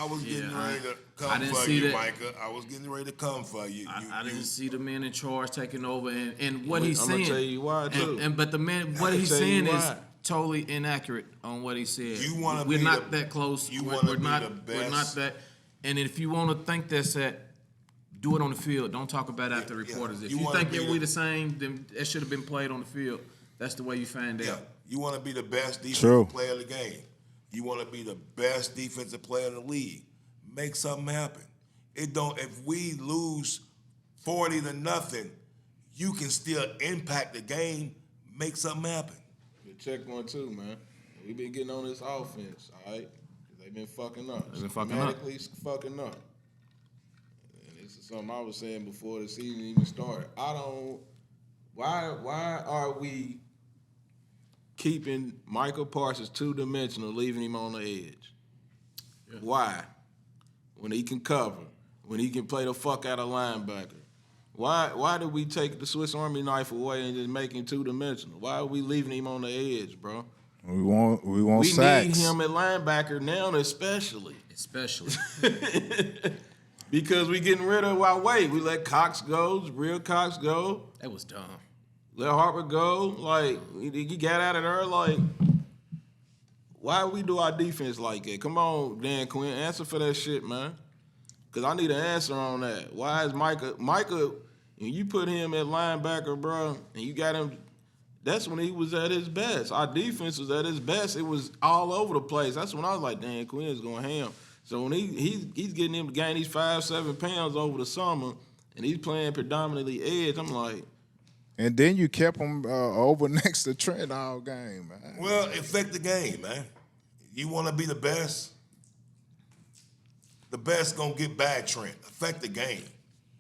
was getting ready to come for see you, that. Micah. I was getting ready to come for you. I didn't see the man in charge taking over, and what he's I'm saying. gonna tell you why too. But the man, what he's tell you saying is why. totally inaccurate on what he said. You wanna We're be not the- that close. you We're wanna be not. the We're not best. that. And if you want to think that's that, do it on the field. Don't talk about after reporters. If You you wanna think be we the- the same, then it should have been played on the field. That's the way you find Yeah, out. you want to be the best defensive True. player of the game. You want to be the best defensive player in the league. Make something happen. It don't. If we lose 40-0, you can still impact the game. Make something happen. Check one too, man. We been getting on this offense, all right? They been fucking up. They been fucking up. Systematically fucking up. And this is something I was saying before the season even started. Why are we keeping Michael Parsons two-dimensional, leaving him on the edge? Yeah. Why? When he can cover, when he can play the fuck out of linebacker. Why did we take the Swiss Army knife away and just make him two-dimensional? Why are we leaving him on the edge, bro? We want We sacks. need him at linebacker now, especially. Because we getting rid of our weight. We let Cox go, real Cox go. That was dumb. Let Harper go. Like, you got out of there. Like, why we do our defense like that? Come on, Dan Quinn, answer for that shit, man. Because I need an answer on that. Why is Micah, when you put him at linebacker, bro, and you got him, that's when he was at his best. Our defense was at his best. It was all over the place. That's when I was like, Dan Quinn's going ham. So when he's getting him to gain these 5-7 pounds over the summer, and he's playing predominantly edge, I'm like, And then you kept him over next to Trent all game, man. Well, affect the game, man. You want to be the best? The best gonna get bad, Trent. Affect the game.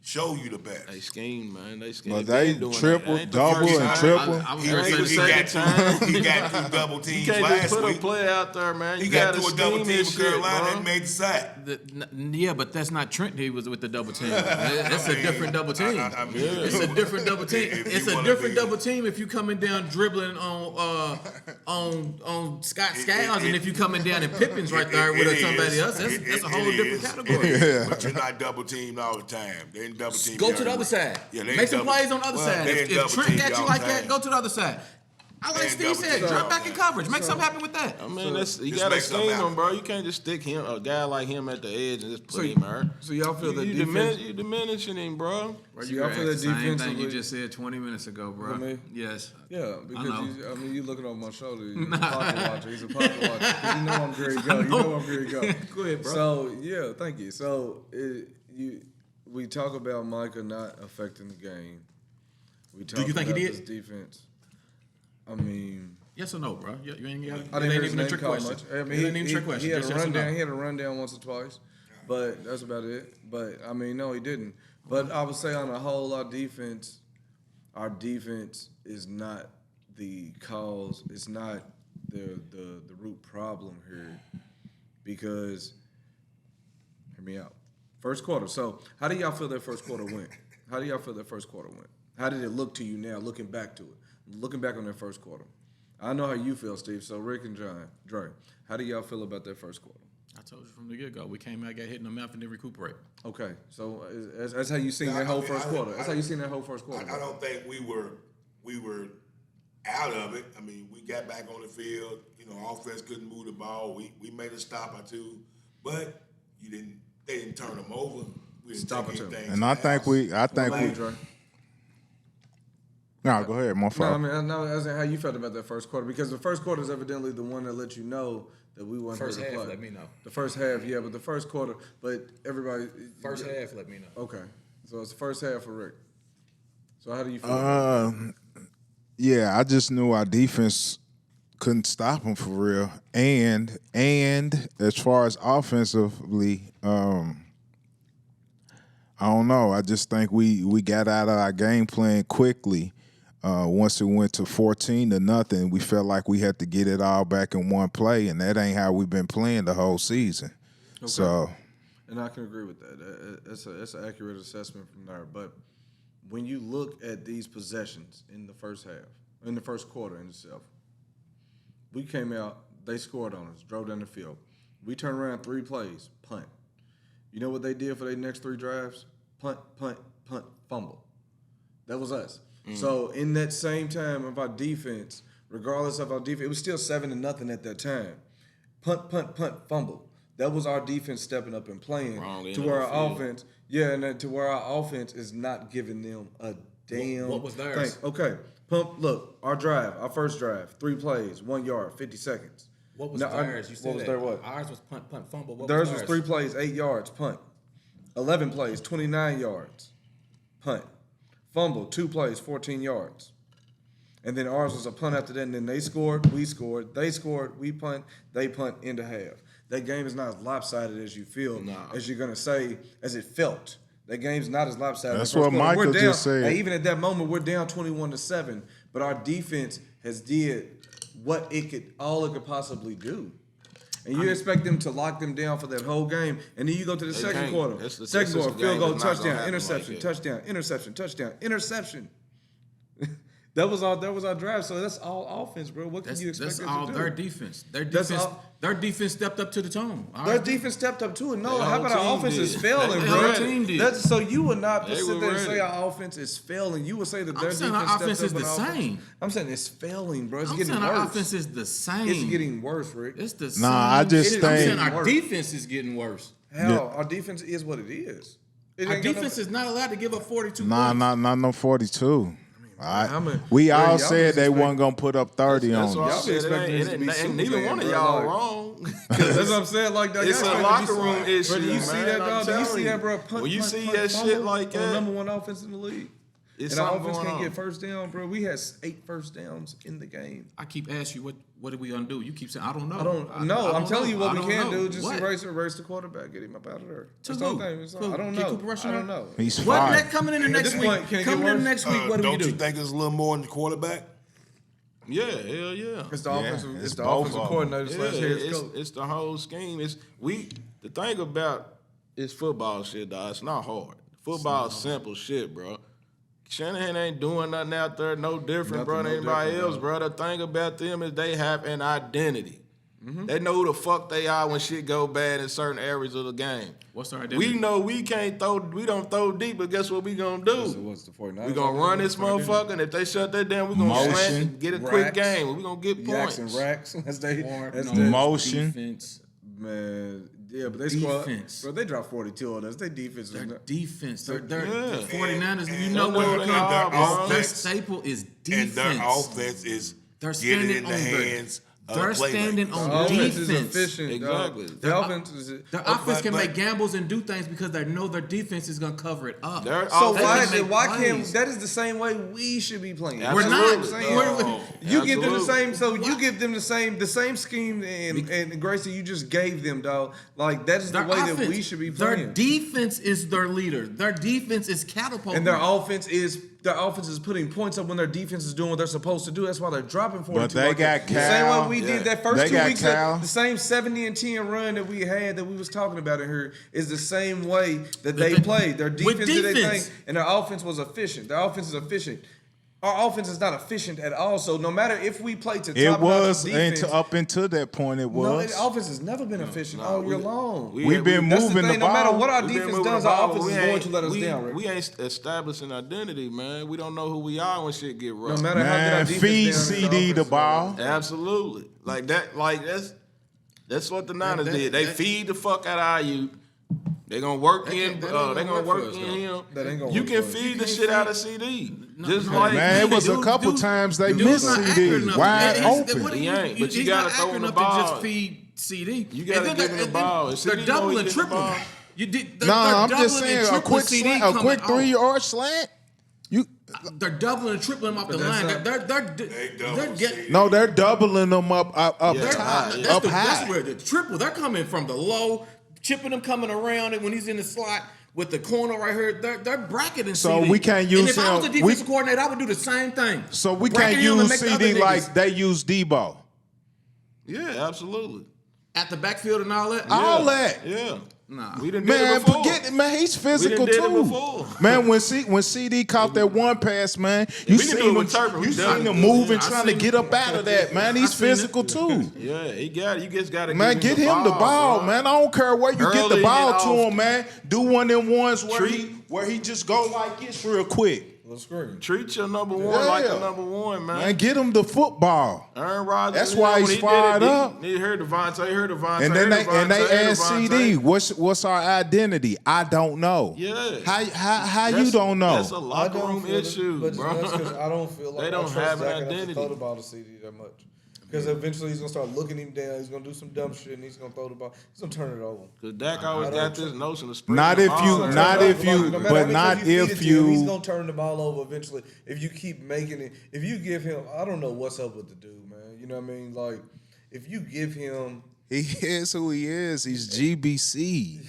show you the best. They scheme, man. They scheme. But they been doing triple, that. Ain't the double, first and time. triple. I was He, gonna he, say the he second got time. two, he got two double You teams can't just last put a week. play out there, man. He You got gotta to a double scheme team this with shit, Carolina bro. and made the sack. Yeah, but that's not Trent. He was with the double team. It's a different double team. I mean, It's a different double team. if you It's a wanna different be- double team if you coming down dribbling on Scott Skiles and if you coming down in Pippins right there with somebody else. That's a whole different category. But you're not double teamed all the time. They ain't double team. Go to the other side. Yeah, they Make some double- plays on the other well, side. they ain't If double Trent teamed got you all like the that, time. go to the other side. I like ain't Steve double said, teamed drop all back the in time. coverage. Make something happen with that. I mean, you Just gotta make something scheme him, happen. bro. You can't just stick him, a guy like him at the edge and just put him there. So y'all feel that You defense? diminishing him, bro. So y'all feel that Same thing you defensively? just said 20 minutes ago, bro. For me? Yes. Yeah, because know. you looking over my shoulder. He's a pocket watcher. He's a pocket watcher. 'Cause you know I'm ready to go. You know I'm ready to go. Go ahead, bro. So yeah, thank you. So we talk about Micah not affecting the game. We talk you think he about did? this defense. I mean, Yes or no, bro? You ain't got. I didn't hear his even a name trick called question. much. I mean, It ain't even a trick question. He had Just a yes or rundown. no. He had a rundown once or twice, but that's about it. But I mean, no, he didn't. But I would say on the whole, our defense is not the cause. It's not the root problem here, because hear me out. First quarter. So how do y'all feel that first quarter went? How did it look to you now, looking back to it? Looking back on that first quarter. I know how you feel, Steve. So Rick and Dre, how do y'all feel about that first quarter? I told you from the get go. We came out, got hit in the mouth, and then recuperate. Okay, so that's how you seen that whole first quarter. That's how you seen that whole first quarter. I don't think we were out of it. I mean, we got back on the field. You know, offense couldn't move the ball. We made a stop or two, but they didn't turn them over. We didn't Stop take or two. anything And to I the think house. we. Dre? No, go ahead. My No, I fault. mean, no, as in how you felt about that first quarter, because the first quarter is evidently the one that let you know that we weren't First here to half, play. let me know. The first half, yeah, but the first quarter, but everybody. First half, let me know. Okay, so it's the first half for Rick. So how do you feel? Yeah, I just knew our defense couldn't stop them for real. And as far as offensively, I don't know. I just think we got out of our game plan quickly. Once it went to 14-0, we felt like we had to get it all back in one play, and that ain't how we've been playing the whole season. Okay. So, And I can agree with that. That's an accurate assessment from there. But when you look at these possessions in the first half, in the first quarter in itself, we came out, they scored on us, drove down the field. We turned around 3 plays, punt. You know what they did for their next 3 drives? Punt, punt, punt, fumble. That was us. So in that same time of our defense, regardless of our defense, it was still 7-0 at that time. Punt, punt, punt, fumble. That was our defense stepping up and playing Wrong end to of where the our field. offense, to where our offense is not giving them a damn What was theirs? thing. Okay, look, our first drive, 3 plays, 1 yard, 50 seconds. What was Now, theirs? You said what was that. their what? Ours was punt, punt, fumble. What Theirs was was 3 plays, 8 yards, punt. 11 plays, 29 yards, punt. Fumble, 2 plays, 14 yards. And then ours was a punt after that, and then they scored, we scored, they scored, we punt, they punt into half. That game is not as lopsided as you feel, as you're going to say, as it felt. That game's not as lopsided. That's in the first what quarter. Michael We're down, just said. and even at that moment, we're down 21-7, but our defense has did what it could possibly do. And you expect them to lock them down for that whole game, and then you go to the second can't. quarter. It's the Second quarter, game field goal, that's not gonna touchdown, happen interception, like that. touchdown, interception, touchdown, interception. That was our drive. So that's all offense, bro. What can you expect That's them all to do? their defense. That's all- Their defense stepped up to the tone. Their defense stepped up to it. No, Their how whole about our team offense is did. failing, Their bro? whole team did. So you would not They sit were there and say ready. our offense is failing. You would say that their saying defense our stepped offense up is the on offense. same. I'm saying it's failing, bro. It's I'm getting saying worse. our offense is the same. It's getting worse, Rick. It's the same. Nah, I just I'm think- saying our Worse. defense is getting worse. Hell, our defense is what it is. It Our ain't got defense no- is not allowed to give up 42 Nah, points. not no 42. how many- We Bro, all y'all said just they expect- wasn't gonna put up 30 That's on what I us. Y'all be said. expecting this to be And neither Superman, one of bro, y'all like- wrong. That's what I'm saying. Like that, It's a y'all expect locker to be room smart. issue, Bro, do you man. see that, I'm dog? Do you telling see you. that, bro? Punt, When you punt, see punt, that fumble shit like on the that- number 1 offense in the league. It's and our something offense going can't on. get first down, bro. We had 8 first downs in the game. I keep asking you what did we undo? You keep saying I don't know. I don't know. I'm telling you what we can do. Just What? erase the quarterback, get him up out of there. To That's the whole who? thing. Who? I don't Get know. Cooper Rush I in don't there? know. He's What fired. coming in the next this week? point, can it get Coming in the worse? next week, what do we Don't do? you think it's a little more in the quarterback? Yeah, hell yeah. It's the offensive. it's It's the both offensive of 'em. coordinator slash head it's, coach. it's the whole scheme. The thing about it's football shit, dog. It's not hard. Football is simple shit, bro. Shanahan ain't doing nothing out there no different, bro, than no anybody different, else, bro. The thing about them is they have an identity. They know who the fuck they are when shit go bad in certain areas of the game. What's our identity? We know we don't throw deep, but guess what we gonna do? What's the 49ers? We gonna run this motherfucker, and if they shut that down, we gonna Motion, slant and get a quick racks, game. We gonna get Yaks points. and racks. That's they. Motion. Defense. Man, yeah, but they squad. Defense. Bro, they dropped 42 on us. Their defense Their is not. defense. They're Yeah. the 49ers. You And know they what know it they comes. are, bro. Their staple is defense. And their offense is They're getting standing in the on their- hands of They're the playmakers. standing on The offense is defense. efficient. Exactly. The offense is. Their offense can but- make gambles and do things because they know their defense is going to cover it up. Their So They why? can make Why can't? plays. That is the same way we should be playing. We're not. Saying. We're- You give them the Absolutely. same. So you give them the same scheme and Grace that you just gave them, dog. Like that is the Their way offense, that we should be their playing. defense is their leader. Their defense is catapulting. And their offense is putting points up when their defense is doing what they're supposed to do. That's why they're dropping 42. But they got the same Cal. way we Yeah. did that first They 2 got weeks. Cal. The same 70-10 run that we had that we was talking about in here is the same way that they played. Their With defense did their defense. thing, and their offense was efficient. Their offense is efficient. Our offense is not efficient at all. So no matter if we play to It top was defense, up until that point. It no, was. the offense has never been efficient all year long. We've been That's moving the thing. No matter ball. what our We been defense moving does, the our ball, offense but is we going ain't- to let us down. Rick. We ain't establishing identity, man. We don't know who we are when shit get rough. No matter how good our Man, defense feed down, CD the offense- ball. Absolutely. Like that. Like that's what the Niners did. They feed the fuck out of our youth. They gonna work That in. ain't They gonna gonna work work for us, in though. him. That ain't gonna You work can for us. feed the shit out of CD. Just no, like Man, it was a Dude- couple dude- times they dude's missed not CD. accurate enough. Wide He's- open. what He ain't, but you he's gotta not throw him accurate the enough to ball. just feed CD. You gotta And then give him the and ball. then And CD They're know doubling he and get the tripling. ball. Nah, I'm just doubling saying and a tripling quick CD slant, a coming quick off. 3-yard slant. You They're doubling and tripling them off the But that's line. not- They're getting. no, they're doubling them up Yeah, top, high, up That's high. where the triple. They're coming from the low, chipping him coming around, and when he's in the slot with the corner right here, they're bracketing. So CD. we can't And use if I was a him- defensive coordinator, I would do the same thing. So we Bracket can't him and use make the other CD niggas like they use Debo. Yeah, absolutely. at the backfield and all that. All that. Yeah. Nah. We done did Man, it before. forget it, man. He's physical did it too. before. Man, when CD caught that one pass, man, you we can do seen it him, with Turpin. We you done seen it. him moving, I trying to seen get up out of that, man. He's seen it. physical too. Yeah, he got it. You just got to Man, get him the ball, bro. man. I don't care where you get Early the ball and to often. him, man. Do one of them ones Treat- where he just go like this real quick. Little screen. Treat your number one like Yeah. the number one, man. Man, get him the football. Aaron Rodgers. That's you know, why when he's he did fired it, up. He heard Devontae. He heard Devontae. And then heard they Devontae, asked heard CD, Devontae. what's our identity? I don't know. Yeah. How you That's- don't know? That's a locker room issue, but bro. that's 'cause I don't feel like They don't I trust have an Zach enough to identity. throw the ball to CD that much. Because eventually he's gonna start looking him down. He's gonna do some dumb shit and he's gonna throw the ball. He's gonna turn it over. Because Dak always I got don't this notion of spreading Not the if ball you- around. not if you- No matter but how many not times you feed if it to him, you- he's gonna turn the ball over eventually. If you keep making it, if you give him, I don't know what's up with the dude, man. You know what I mean? Like, if you give him, He is who he is. He's GBC.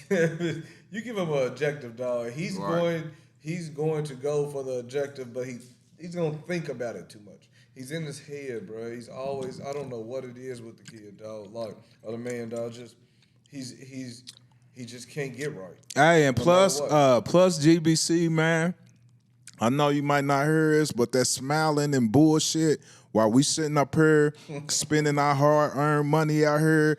you give him an objective, dog. He's Right. going to go for the objective, but he's gonna think about it too much. He's in his head, bro. He's always, I don't know what it is with the kid, dog. Like, or the man, dog. Just he just can't get right. Hey, and No plus, matter what. plus GBC, man. I know you might not hear this, but that smiling and bullshit while we sitting up here spending our hard-earned money out here,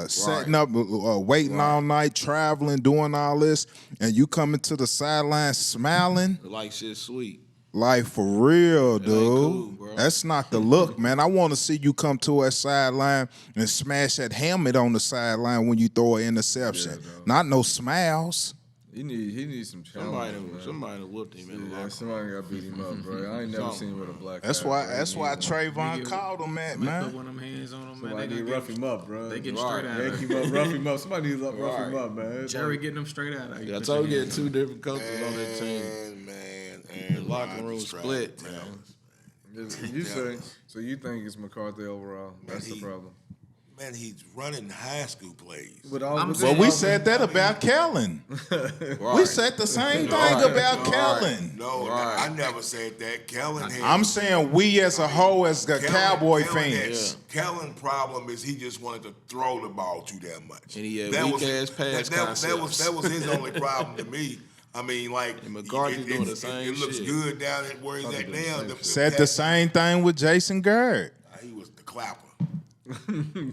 setting up, waiting all night, traveling, doing all this, and you coming to the sideline smiling. Like shit sweet. Like, for real, dude. cool, bro. That's not the look, man. I want to see you come to that sideline and smash that helmet on the sideline when you throw an interception. Not no smiles. He needs some challenge. Somebody done whooped him in the Yeah, locker room. somebody got beat him up, bro. I ain't never seen him with a black. That's eye, why. bro. That's why He need one. Trayvon called him that, Put man. one of them hands on him, man. Somebody They need to gonna rough him up, bro. They getting Right. straight out Yank of him up, rough him up. Somebody needs to rough him up, man. Jerry getting them straight out of I told you, had two different coaches on that team. And man, Aaron locker room split, man. You say so? You think it's McCarthy overall? That's the problem. Man, he's running high school plays. But we said that about Kellen. We said the same thing about Kellen. No, I never said that. Kellen had. I'm saying we as a whole, as the Cowboy fans. Kellen's problem is he just wanted to throw the ball too damn much. And he had weak-ass pass concepts. That was his only problem to me. I mean, like, and McCarthy doing the same it looks shit. good down at where he's at now. Said the same thing with Jason Garrett. He was the clapper.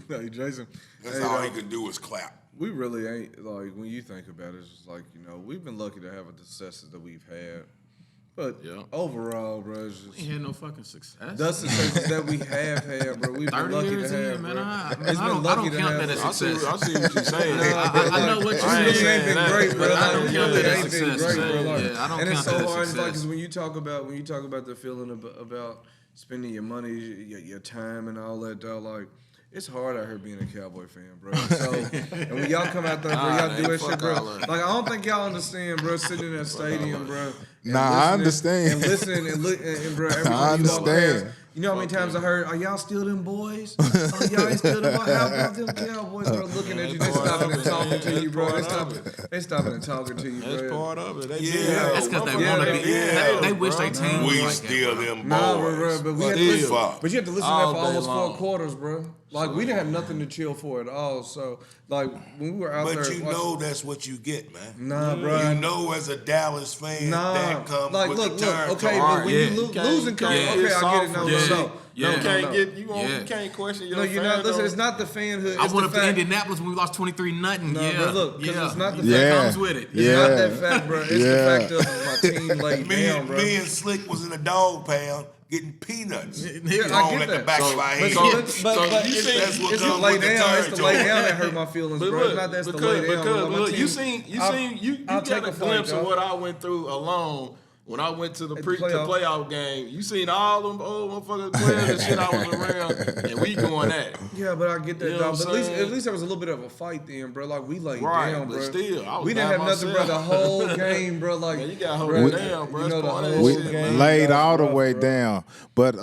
Hey, Jason. That's all he could do is clap. We really ain't, like, when you think about it, it's just like, we've been lucky to have the successes that we've had. But overall, bro, it's just. We ain't had no fucking success. The successes that we have had, bro, we've been lucky to have, man. bro. I don't count that as success. I see what you're saying. I know what you're saying. It ain't been great, bro. I don't count that as It ain't been success. great, bro. Yeah, I don't and it's count so that as hard, success. because when you talk about the feeling about spending your money, your time, and all that, dog, like. It's hard out here being a Cowboy fan, bro. So, and when y'all come out there, bro, y'all do that shit, bro. Like, I don't think y'all understand, bro, sitting in that stadium, bro. I understand. And listening and bro, every I time you walk understand. past, you know how many times I heard, are y'all still them boys? Oh, y'all ain't still them boys? How about them Cowboys, bro, looking at you? They stopping and talking to you, bro. They stopping and talking to you, bro. That's part of it. That's because they want to be. They wish they team was We like still that, them boys. Nah, bro, but we had to listen. But you have to listen to that All for day almost long. 4 quarters, bro. Like, we didn't have nothing to chill for at all. So, like, when we were out there. But you know that's what you get, man. Nah, bro. You know as a Dallas fan, that comes like, with look, the territory. okay, but when you losing, okay, I get it. No. You can't question your No, you're not. Listen, it's not the fanhood. I It's went the up to fact. Indianapolis when we lost 23-0. No, Yeah, but look, because it's not the that fact. comes with it. It's not that fact, bro. It's the fact of my team laid down, bro. Me and Slick was in a dog pound getting peanuts I thrown get at that. the back of our head. But you see, that's what it's the comes lay with the down. It's the lay territory. down that hurt my feelings, bro. It's not that's the lay down. Because My look, team- you I'll got take a a fight, glimpse of dog. what I went through alone when I went to the playoff. playoff game. You seen all them old motherfucking players and shit I was around, and we going at it. Yeah, but I get that, You know dog. what But I'm at saying? least there was a little bit of a fight then, bro. Like, we laid Right, down, but bro. still, I was We didn't by have nothing, bro, myself. the whole game, bro. Like, Man, you got to hold bro, it down, bro. you know, That's the part of that whole shit, game, man. Laid that's all the rough, way bro. down. But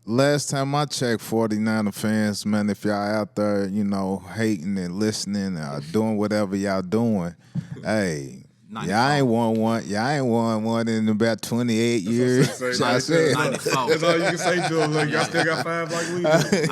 last time I checked, 49er fans, man, if y'all out there, hating and listening or doing whatever y'all doing, hey, y'all ain't won one. Y'all ain't won one in about 28 years. I said. 94. That's all you can say to him. Like, y'all still got 5 like we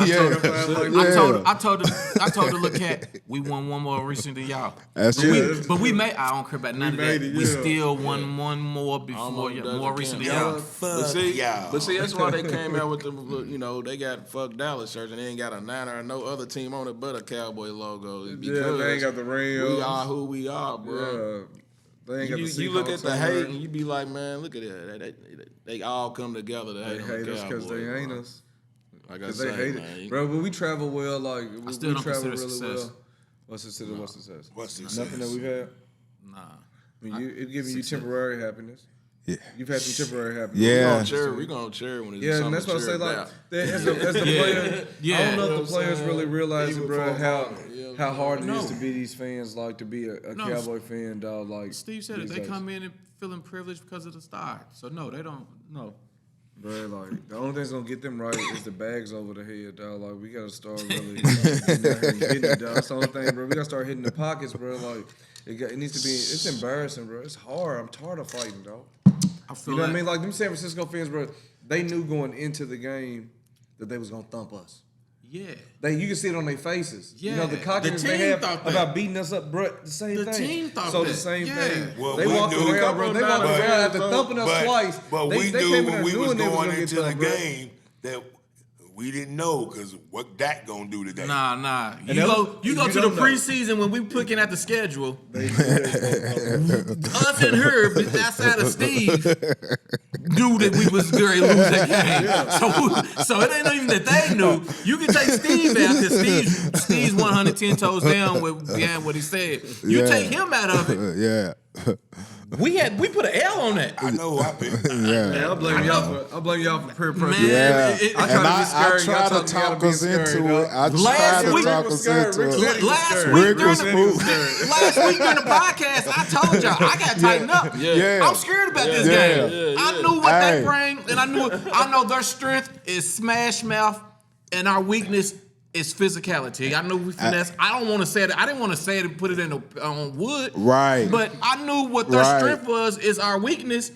do. I told the little cat, we won one more recently than y'all. That's it. But we made. I don't care about none of made that. it, We yeah. still won one more before Almost doesn't more recently than count. y'all. But see, that's why they came out with the, they got fuck Dallas shirts and they ain't got a Niner or no other team on it but a Cowboy logo. It's because they ain't got the ring. we are who we are, bro. Yeah. They ain't got the You look at the Seahawks hate on and there. you be like, man, look at it. They all come together to They hate on hate the us because Cowboys, they ain't bro. us. Like I Because they say, hate man, it. Bro, but we travel well. Like, we still don't travel consider really success. well. What's success? What's success? Nothing that we've had? Nah. I mean, it giving you temporary happiness. Yeah. You've had some temporary happiness. Yeah. we gonna cheer when it's Yeah, something and that's to what I cheer say. Like, about. as the player, Yeah. I don't know You know if what the players I'm really saying? realize, Even bro, for a how moment, you know how hard it is No. to be these fans, like to be a No. Cowboy fan, dog. Like Steve said it. these They days. come in and feeling privileged because of the star. So no, they don't. No. Bro, like the only thing that's gonna get them right is the bags over the head, dog. Like we gotta start really getting out here and hitting it, dog. That's the only thing, bro. We gotta start hitting the pockets, bro. Like it needs to be. It's embarrassing, bro. It's hard. I'm tired of fighting, dog. I feel You know what I like- mean? Like them San Francisco fans, bro. They knew going into the game that they was gonna thump us. Yeah. You can see it on their faces. You know Yeah. the cockiness The they team have thought that. about beating us up, bro. The same The thing. team thought so that. the same Yeah. thing. Well, they we walked knew- around, bro. They walked but- around after thumping us twice. But they we came knew in when there we was knowing they going gonna get into the thumped, bro. game that we didn't know because what Dak gonna do today. Nah. You that go was- you go you to the don't know. preseason when we picking at the schedule. Us and her, but outside of Steve, knew that we was going to lose that game. So it ain't even that they knew. You can take Steve out because Steve's 110 toes down with behind what he said. You Yeah. take him out of it. Yeah. We put an L on that. I know I picked. Yeah, I blame y'all for peer pressure. Yeah, I try to talk us into it. I try to talk us into it. Last Rick week was during the podcast, I told y'all I got to tighten up. Yeah. I'm scared about this game. I knew what they bring, and I know their strength is smash mouth, and our weakness is physicality. I knew we finesse. I don't want to say it. I didn't want to say it and put it on wood. Right. But I knew what their strength was is our weakness.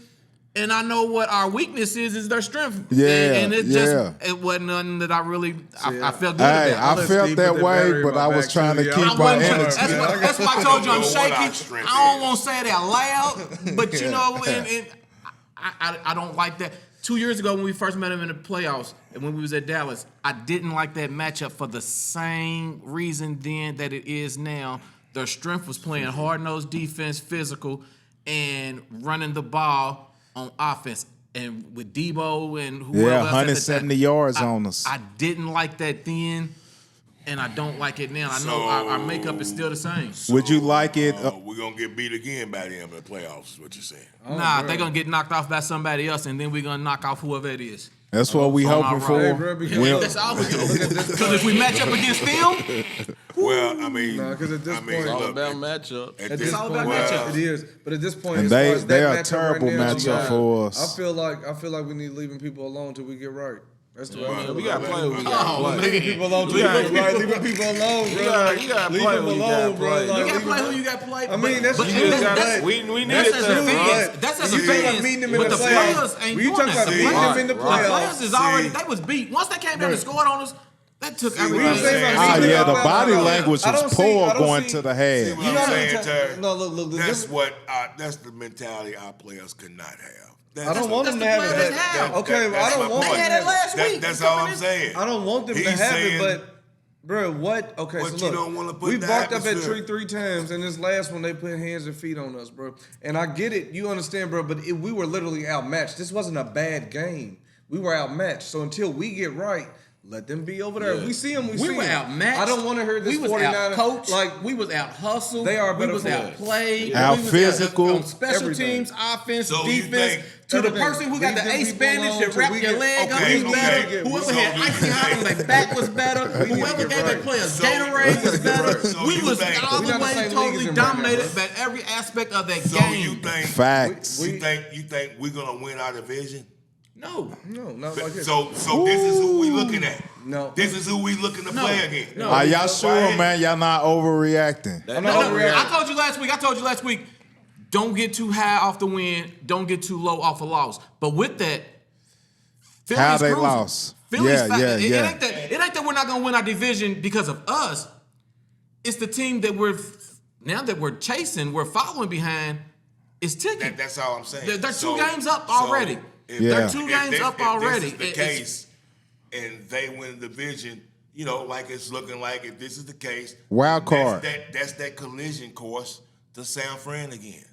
And I know what our weakness is their strength. Yeah, and it it wasn't nothing that I really I felt good about. I felt that way, but I was trying to keep my energy. That's why I told you I'm shaky. I don't want to say it out loud, but you know, and I don't like that. 2 years ago when we first met him in the playoffs and when we was at Dallas, I didn't like that matchup for the same reason then that it is now. Their strength was playing hard-nosed defense, physical, and running the ball on offense. And with Debo and whoever else 170 yards on us. I didn't like that then, and I don't like it now. I know our makeup is still the same. Would you like it? We're going to get beat again by them in the playoffs, is what you're saying. Nah, they're going to get knocked off by somebody else, and then we're going to knock off whoever it is. That's what we hoping for. That's all we do. Because if we match up against them, well, I mean, because at this point, it's all about matchup. It's all about matchup. It is, but at this point, And they are a terrible matchup for us. I feel like we need leaving people alone till we get right. That's the way. We got to play what we got to play. Leaving people alone till we get right. Leaving people alone, bro. You got to Leave play them what you got alone, to bro. play. you got to play who you got to play. I mean, that's but We need that's it as to a fan. That's as a You talking about fan. meeting them in But the the playoffs. players ain't When you doing talking that. about beating them in the The playoffs, players is already, they was beat. Once they came down and scored on us, that took you everything. saying Oh, about yeah, the beating body them? language I was don't see- poor I don't going see- to the See head. what You know I'm what saying, I'm Terry? saying? No, look. That's the mentality our players could not have. I don't want them to have it. Okay, I don't want them to They had have it last week. That's all I'm saying. I don't want them to He's have saying- it, but bro, what? Okay, But so you look, don't wanna put we the walked up at atmosphere. three times, and this last one they put hands and feet on us, bro. And I get it, you understand, bro. But we were literally outmatched. This wasn't a bad game. We were outmatched. So until we get right, let them be over there. Yeah. We see them. We were outmatched. I don't want to hear this. We was 49er out coached. like We was out hustled. They are We better was for out us. played. Out We was physical. on special Everything. teams, offense, So you defense. think- To the Everything. person who got Leave the them ace people bandage alone that till wrapped we your get- leg up, okay, was better. okay. Whoever So had you icy hot on think- their back was better. Whoever get gave their right. players So- Gatorade was better. So We you was think- all We the not the way same league totally as them right now, dominated bro. by every aspect of that So game. you think Facts. you think we're gonna win our division? No. no, not like this. So this is who we looking at. No. This is who we looking to play against. No. Are y'all sure, Why- man? Y'all not overreacting. I'm No, not no, overreacting. I told you last week, don't get too high off the win, don't get too low off a loss. But with that, Philly's How they cruising. lost. Philly's Yeah, yeah, it yeah. ain't that we're not gonna win our division because of us. It's the team that we're chasing, we're following behind, is ticking. That's all I'm saying. They're 2 games up already. Yeah. They're 2 games up already. If this is the case, and they win the division, you know, like it's looking like if this is the case, Wild card. That's that collision course to San Fran again.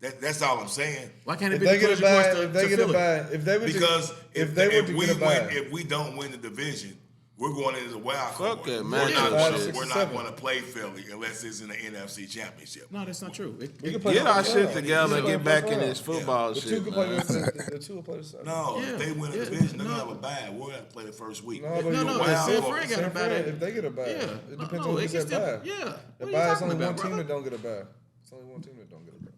That's all I'm saying. Why can't it If be they the get a collision course bye, to if they get a Philly? bye, if they were Because if they were to we get a bye, if we don't win the division, we're going into the wild card. Fuck that, We're man. not Yeah. gonna- 5, 6, we're not 7. going to play Philly unless it's in the NFC Championship. No, that's not true. we can play Get the our first shit round. together and We get can back play in the this first round. football The two shit, can play man. the 2 will play the second. No, Yeah. if they win the Yeah. division, they're No. gonna have a bye. We're gonna play the first week. No, but No, you- no, wild San card. Fran got San a bad. Fran, if they get a bye, Yeah. it depends No, on it who's can at still- bye. yeah. The What are you bye is talking only one about, team brother? that don't get a bye. It's only one team that don't get a bye.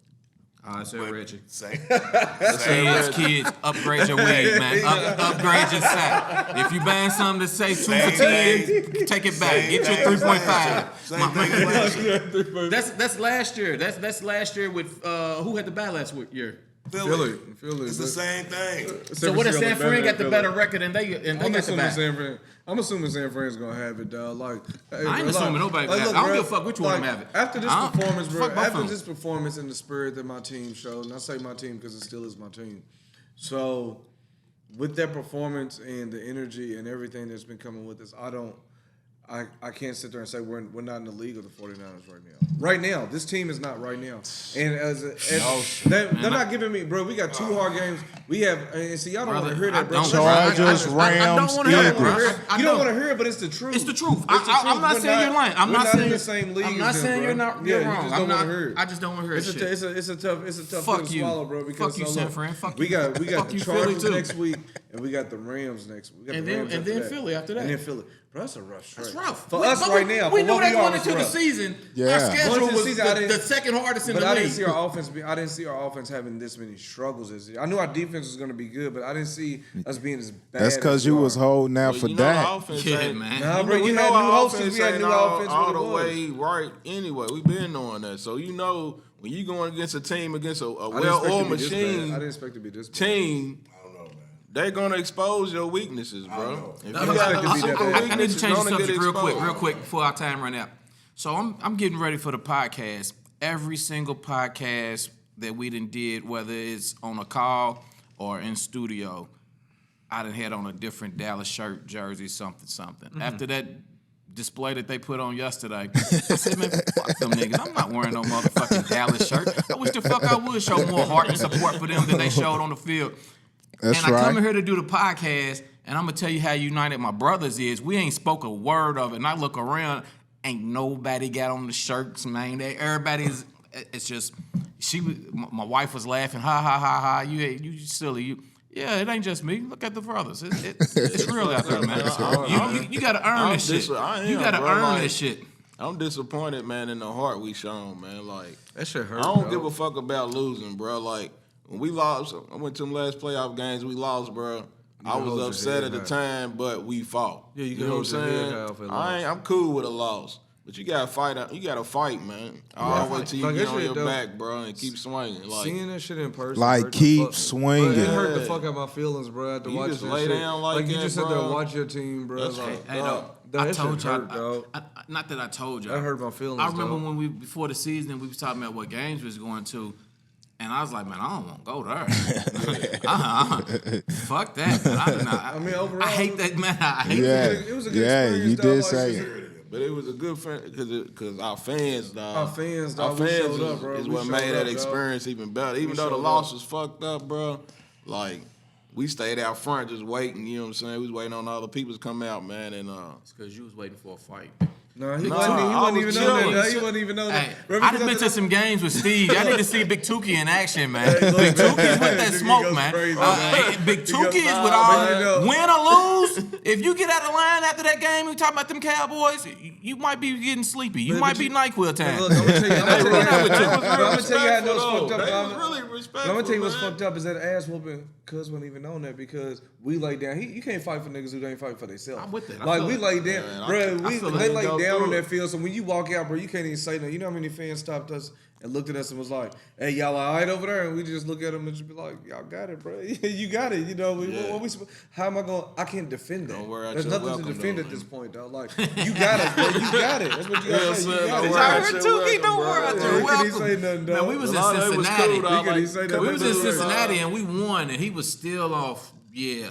I said Reggie. Same. Please, kids, upgrade your wig, man. Upgrade your sack. If you buying something that say 2 for 10, take it back. Get your 3.5. Same thing as last year. That's last year. That's last year with who had the bye last year. Philly. It's the same thing. So what if San Fran got the better record and they I'm got the assuming bye? San Fran. I'm assuming San Fran's gonna have it, dog. Like, hey, I ain't bro, assuming nobody got it. look, I don't bro, give a fuck which one of them have it. After this I don't- performance, bro. fuck both of After them. this performance and the spirit that my team showed, and I say my team because it still is my team. So, with that performance and the energy and everything that's been coming with us, I can't sit there and say we're not in the league of the 49ers right now. Right now, this team is not right now. And they're not giving me, bro. We got 2 hard games. We have, and see, y'all don't want to hear that, bro. Chargers, Rams, I don't want to hear it. You don't want to hear it, but it's the truth. It's the truth. I'm not saying you're lying. I'm not saying in the same league. I'm not saying you're wrong. You just don't want to hear it. I just don't want to hear it. It's a tough Fuck pill to you. swallow, bro. Because Fuck you, San Fran. Fuck we got you. the Fuck you, Chargers Philly, too. next week, and we got the Rams next week. And then Philly after that. And then Philly. Bro, that's a rough stretch. That's rough. For us right now. We for knew what that we are, going it's into the rough. season. Yeah. Our schedule Going into the was season, the second hardest in But the I league. didn't see our offense. I didn't see our offense having this many struggles this year. I knew our defense was going to be good, but I didn't see us being as bad. That's because you was holding out for Dak. Yeah, man. Nah, bro, You you know had new our offense. offense We had ain't new offense. all the what it way right anyway. We've been knowing that. So you know when you going against a team against a was. I didn't expect it well-oiled to be this bad. I machine didn't expect it to be this bad. team, I don't know, man. they're gonna expose your weaknesses, bro. If you I got expect it to be that bad. I need to change the gonna get subject real exposed. quick before our time run out. So I'm getting ready for the podcast. Every single podcast that we done did, whether it's on a call or in studio, I done had on a different Dallas shirt, jersey, something. After that display that they put on yesterday, I said, man, fuck them niggas. I'm not wearing no motherfucking Dallas shirt. I wish the fuck I would show more heart and support for them than they showed on the field. That's and I come right. here to do the podcast, and I'm gonna tell you how united my brothers is. We ain't spoke a word of it, and I look around, ain't nobody got on the shirts, man. Everybody's. It's just my wife was laughing, ha ha ha ha. You silly. Yeah, it ain't just me. Look at the brothers. It's real out there, man. You gotta earn this shit. You gotta earn this shit. I'm disappointed, man, in the heart we shown, man. Like That shit hurt. I don't bro. give a fuck about losing, bro. Like when we lost, I went to them last playoff games. We lost, bro. I can was hold your upset head at the high. time, but we fought. Yeah, you can know hold what I'm your head saying? high off a I'm cool with a loss, but you gotta fight. You gotta fight, man. All the way till you Like, get that on shit your dope. back, bro, and keep swinging. Like Seeing that shit in person, Like, hurt the keep fuck- swinging. Bro, it hurt the fuck out my feelings, bro. I had to You watch just that lay shit. down like you that, just sit there and bro. watch your team, bro. That's Like, Hey, dog, I that told shit y'all. hurt, dog. Not that I told y'all. That hurt my feelings. I remember dog. when we before the season we was talking about what games we was going to, and I was like, man, I don't want to go there. Fuck that. Man. I mean, overall, I hate that, man. I hate Yeah, that. It was a good yeah, experience, you dog. did Like, say shit- it. But it was a good because our fans, dog. Our fans, Our dog, we fans showed up, bro. is We what showed made up, that dog. experience even better. Even We though the showed loss up. was fucked up, bro. Like we stayed out front just waiting. You know what I'm saying? We was waiting on all the people to come out, man. And It's because you was waiting for a fight. No, he No, wasn't. He I wasn't was even on chilling. that. He wasn't even on that. Hey, Bro, I because done been to some games with Steve. I need to see Big Tukey in action, man. Hey, look, Big Tukey's man. with that He smoke, goes man. crazy, man. Big He goes- Tukey's with Nah, all man, you know. win or lose. If you get out of line after that game, we talking about them Cowboys. You might be getting sleepy. You Man, might but be you- NyQuil time. Look, I'm gonna tell you. I'm gonna tell you how It was real I know it's respectful, fucked up. though. They I'm- was really But respectful. I'm gonna tell you what's man. fucked up is that ass whooping. Cuz wasn't even on that because we laid down. You can't fight for niggas who ain't fight for themselves. I'm with that. I Like feel we it. laid down, Man, bro. I feel They it. laid Go down on through that it. field. So when you walk out, bro, you can't even say nothing. You know how many fans stopped us and looked at us and was like, "Hey, y'all all right over there?" And we just look at them and just be like, "Y'all got it, bro. You got it." You know, Yeah. what we? How am I going? I can't defend that. Don't wear out There's your nothing welcome, to defend though, at this man. point, dog. Like you got it, bro. You got it. That's what you got Yeah, to say. son, You got don't it. worry I about heard your Tukey, don't welcome, worry bro. about Yeah, your he couldn't welcome. say nothing, dog. Man, we was in Well, it was Cincinnati. cool, dog. He couldn't say Like, nothing. We was in He couldn't Cincinnati and we won, and he was still off. Yeah.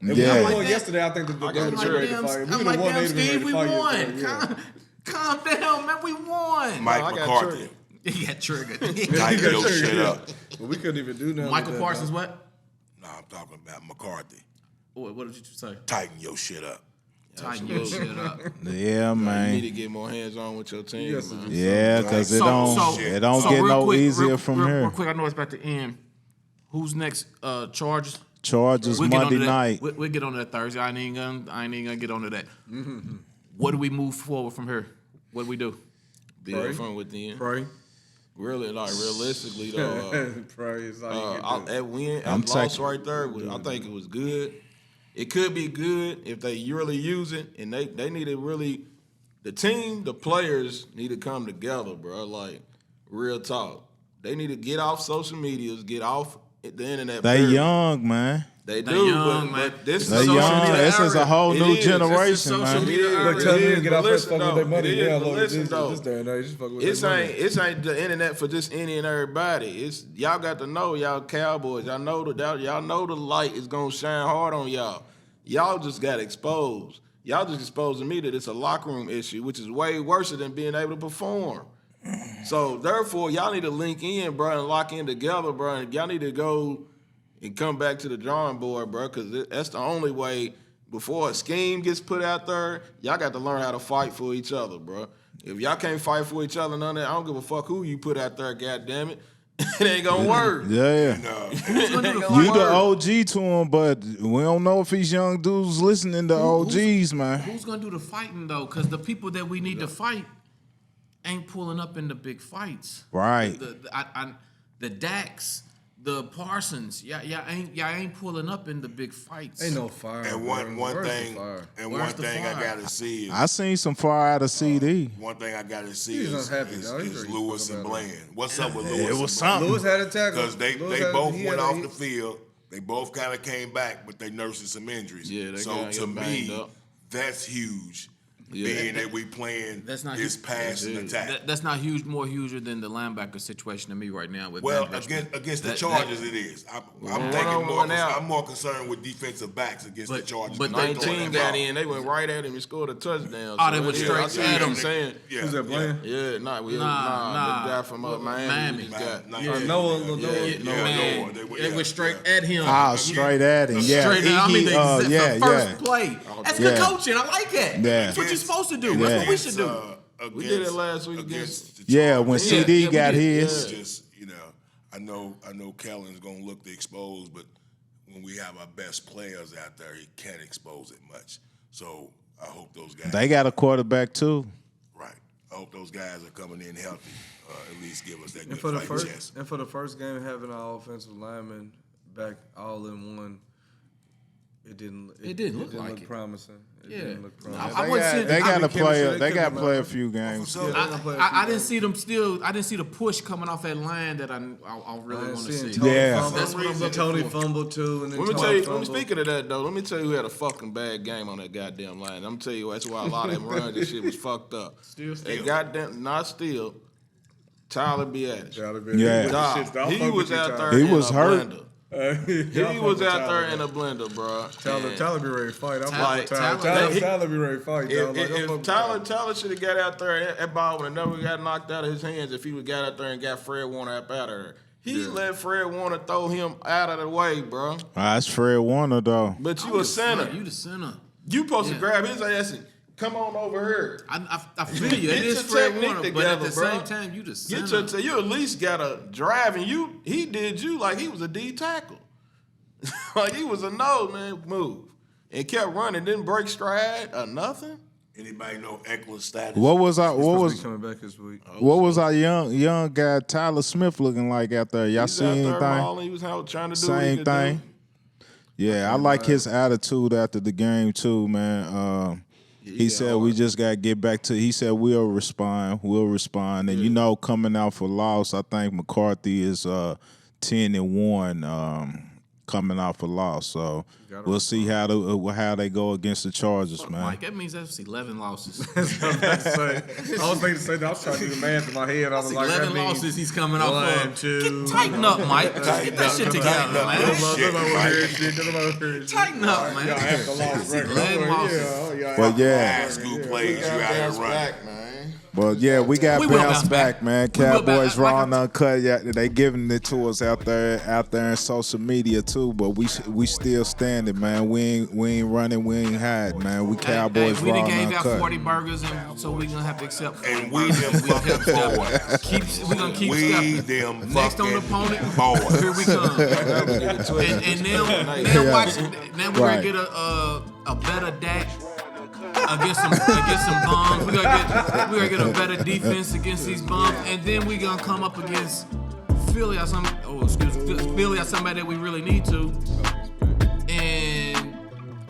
If Yeah. we won yesterday, I think that they would got have you. been ready to fight. If we I'm would like, have won, damn, they'd have been ready Steve, to we fight won. yesterday. Yeah. Calm down, man. We won. Mike I got McCarthy. triggered. He got triggered. Tighten your shit up. But we couldn't even do nothing. Michael with that, Parsons, dog. what? No, I'm talking about McCarthy. What did you say? Tighten your shit up. Tighten your shit up. Yeah, You need man. to get more hands on with your team, Yes, man. Yeah, because it So- don't so- it don't so get real no quick, easier real- from real, here. Real quick, I know it's about to end. Who's next? Chargers. Chargers We'll get Monday onto that. night. We'll get on that Thursday. I ain't even gonna get onto that. What do we move forward from here? What do we do? Build from within. Pray. Really, like realistically though. Pray is all you can do. At win, I'm at loss taking- right there, I think it was good. It could be good if they really use it, and they need to really, the team, the players need to come together, bro. Like real talk, they need to get off social medias, get off the internet. They period. young, man. They They do, young, but, man. but this They is social young. media This is a era. whole It new is. This is generation, social man. media era. But tell It them to is, get but off that listen, fuck with though. their money. It is, Yeah, but look, listen, this though. day and age, just fuck with It's their money. ain't the internet for just any and everybody. It's y'all got to know y'all Cowboys. Y'all know the light is gonna shine hard on y'all. Y'all just got exposed. Y'all just exposing me that it's a locker room issue, which is way worse than being able to perform. So therefore, y'all need to link in, bro, and lock in together, bro. And y'all need to go and come back to the drawing board, bro, because that's the only way. Before a scheme gets put out there, y'all got to learn how to fight for each other, bro. If y'all can't fight for each other, none of that, I don't give a fuck who you put out there, goddammit. It ain't gonna work. Yeah. You the OG to him, but we don't know if these young dudes listening to OGs, man. Who's gonna do the fighting though? Because the people that we need to fight ain't pulling up in the big fights. Right. The Daks, the Parsons, y'all ain't pulling up in the big fights. Ain't no fire. And one thing I gotta see is I seen some fire out of CD. one thing I gotta see He's is unhappy, though. He's very Lewis fucking and bad. Bland. What's up with Lewis? It was and Bland? something. Lewis had a tackle. Because they Lewis both he went had a- off the field. They both kind of came back, but they nursing some injuries. Yeah, they so kinda to got banged me, up. that's huge. Yeah. Being that we playing That's not this huge. pass and attack. That's not huger than the linebacker situation to me right now. With Well, Van Vechten. against the That- Chargers, it is. I'm more concerned with defensive backs against the But- Chargers. but 19 got in, they went right at him and scored a touchdown. Oh, they So, went yeah, straight I see at what him. I'm saying. Yeah, Who's that playing? Yeah, nah, the guy from Miami. Miami. we just got. Noah. Man, Noah. they went straight at him. Straight at him. Yeah. Straight at, I mean, the first yeah. play. That's good coaching. I like that. Yeah. That's what you're supposed to do. Yeah. That's what we should do. We did it last week against the Yeah, when Chargers. CD we got did. his. Just I know Kellen's gonna look to expose, but when we have our best players out there, he can't expose it much. So I hope those guys. They got a quarterback too. Right. I hope those guys are coming in healthy. At least give us that And good for the fighting chance. first game, having our offensive linemen back all in one, it didn't look like it. promising. It Yeah. didn't look promising. I wasn't saying- They got to chemistry, play. they They got to could've play a done. few games. So I didn't see them still. I didn't see the push coming off that line that I really want to see. Yeah. That's what I'm looking Tony for. fumbled too, and then Let me Tony tell you, fumbled. speaking of that, though, let me tell you who had a fucking bad game on that goddamn line. I'm going to tell you that's why a lot of them runs and shit was fucked up. Still. And goddamn, not still, Tyler Biadasz. Yeah. Dog, he was out there He in was a hurt. blender. He was out there in a blender, bro. Tyler be ready to fight. I'm Tyler- Tyler be ready to fight. dog. Like, I'm If fucking Tyler should have got out there, that ball would have never got knocked out of his hands if he would got out there and got Fred Warner up out of there. He let Fred Warner throw him out of the way, bro. That's Fred Warner though. But you a center. You the center. You supposed to grab his ass and come on over here. I feel you. It Get is your Fred technique Warner, but at together, the bro. same time, you the Get center. you at least got to drive, and he did you like he was a D tackle. Like he was a no man move. And kept running, didn't break stride or nothing. Anybody know Eckler's status? What was our supposed to be coming back this week. young guy Tyler Smith looking like out there? Y'all He's see out there anything? balling. He was out trying to do what he Same could thing. do. Yeah, I like his attitude after the game too, man. He said we just got to get back to. He said we'll respond, and coming out for loss, I think McCarthy is 10-1 coming off a loss. So we'll see how they go against the Chargers, man. Mike, that means that's 11 losses. I was thinking to say that. I was trying to do the math in my head. I That's was like, 11 that means losses he's coming off one, of. two. Tighten up, Mike. Get that shit together, man. Tighten up, man. 11 losses. But yeah, High school plays you out here running. Back, man. but yeah, we got We will bounce bounce back, back. man. We will Cowboys bounce- raw like and uncut. Yeah, they giving it to us out there in social media too. But we still standing, man. We ain't running, we ain't hiding, man. We Cowboys we raw done and gave out uncut. 40 burgers, and so we gonna have to accept. And we them fucking boys. We gonna keep We stepping. them Next on the fucking opponent, boys. here we come. and now watch. Now we're Right. gonna get a better Dak against some bums. We're gonna get a better defense against these bums, and then we gonna come up against Philly or Philly or somebody that we really need to, and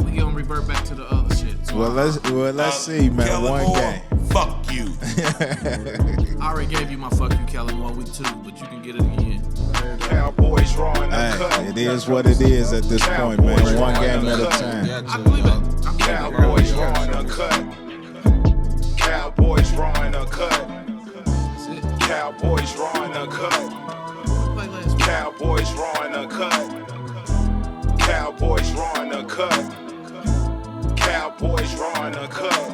we gonna revert back to the other shit. So Well, let's see, man. Kellen One Moore, game. fuck you. I already gave you my fuck you, Kellen Moore, week 2, but you can get it again. Cowboys raw and uncut. Hey, it is what it is at this point, man. One game at a time. I believe it. Cowboys raw and uncut. Cowboys raw and uncut. That's it. Cowboys raw and uncut. Play last week. Cowboys raw and uncut. Cowboys raw and uncut. Cowboys Cowboys raw and uncut.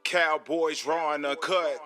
Cowboys raw and uncut.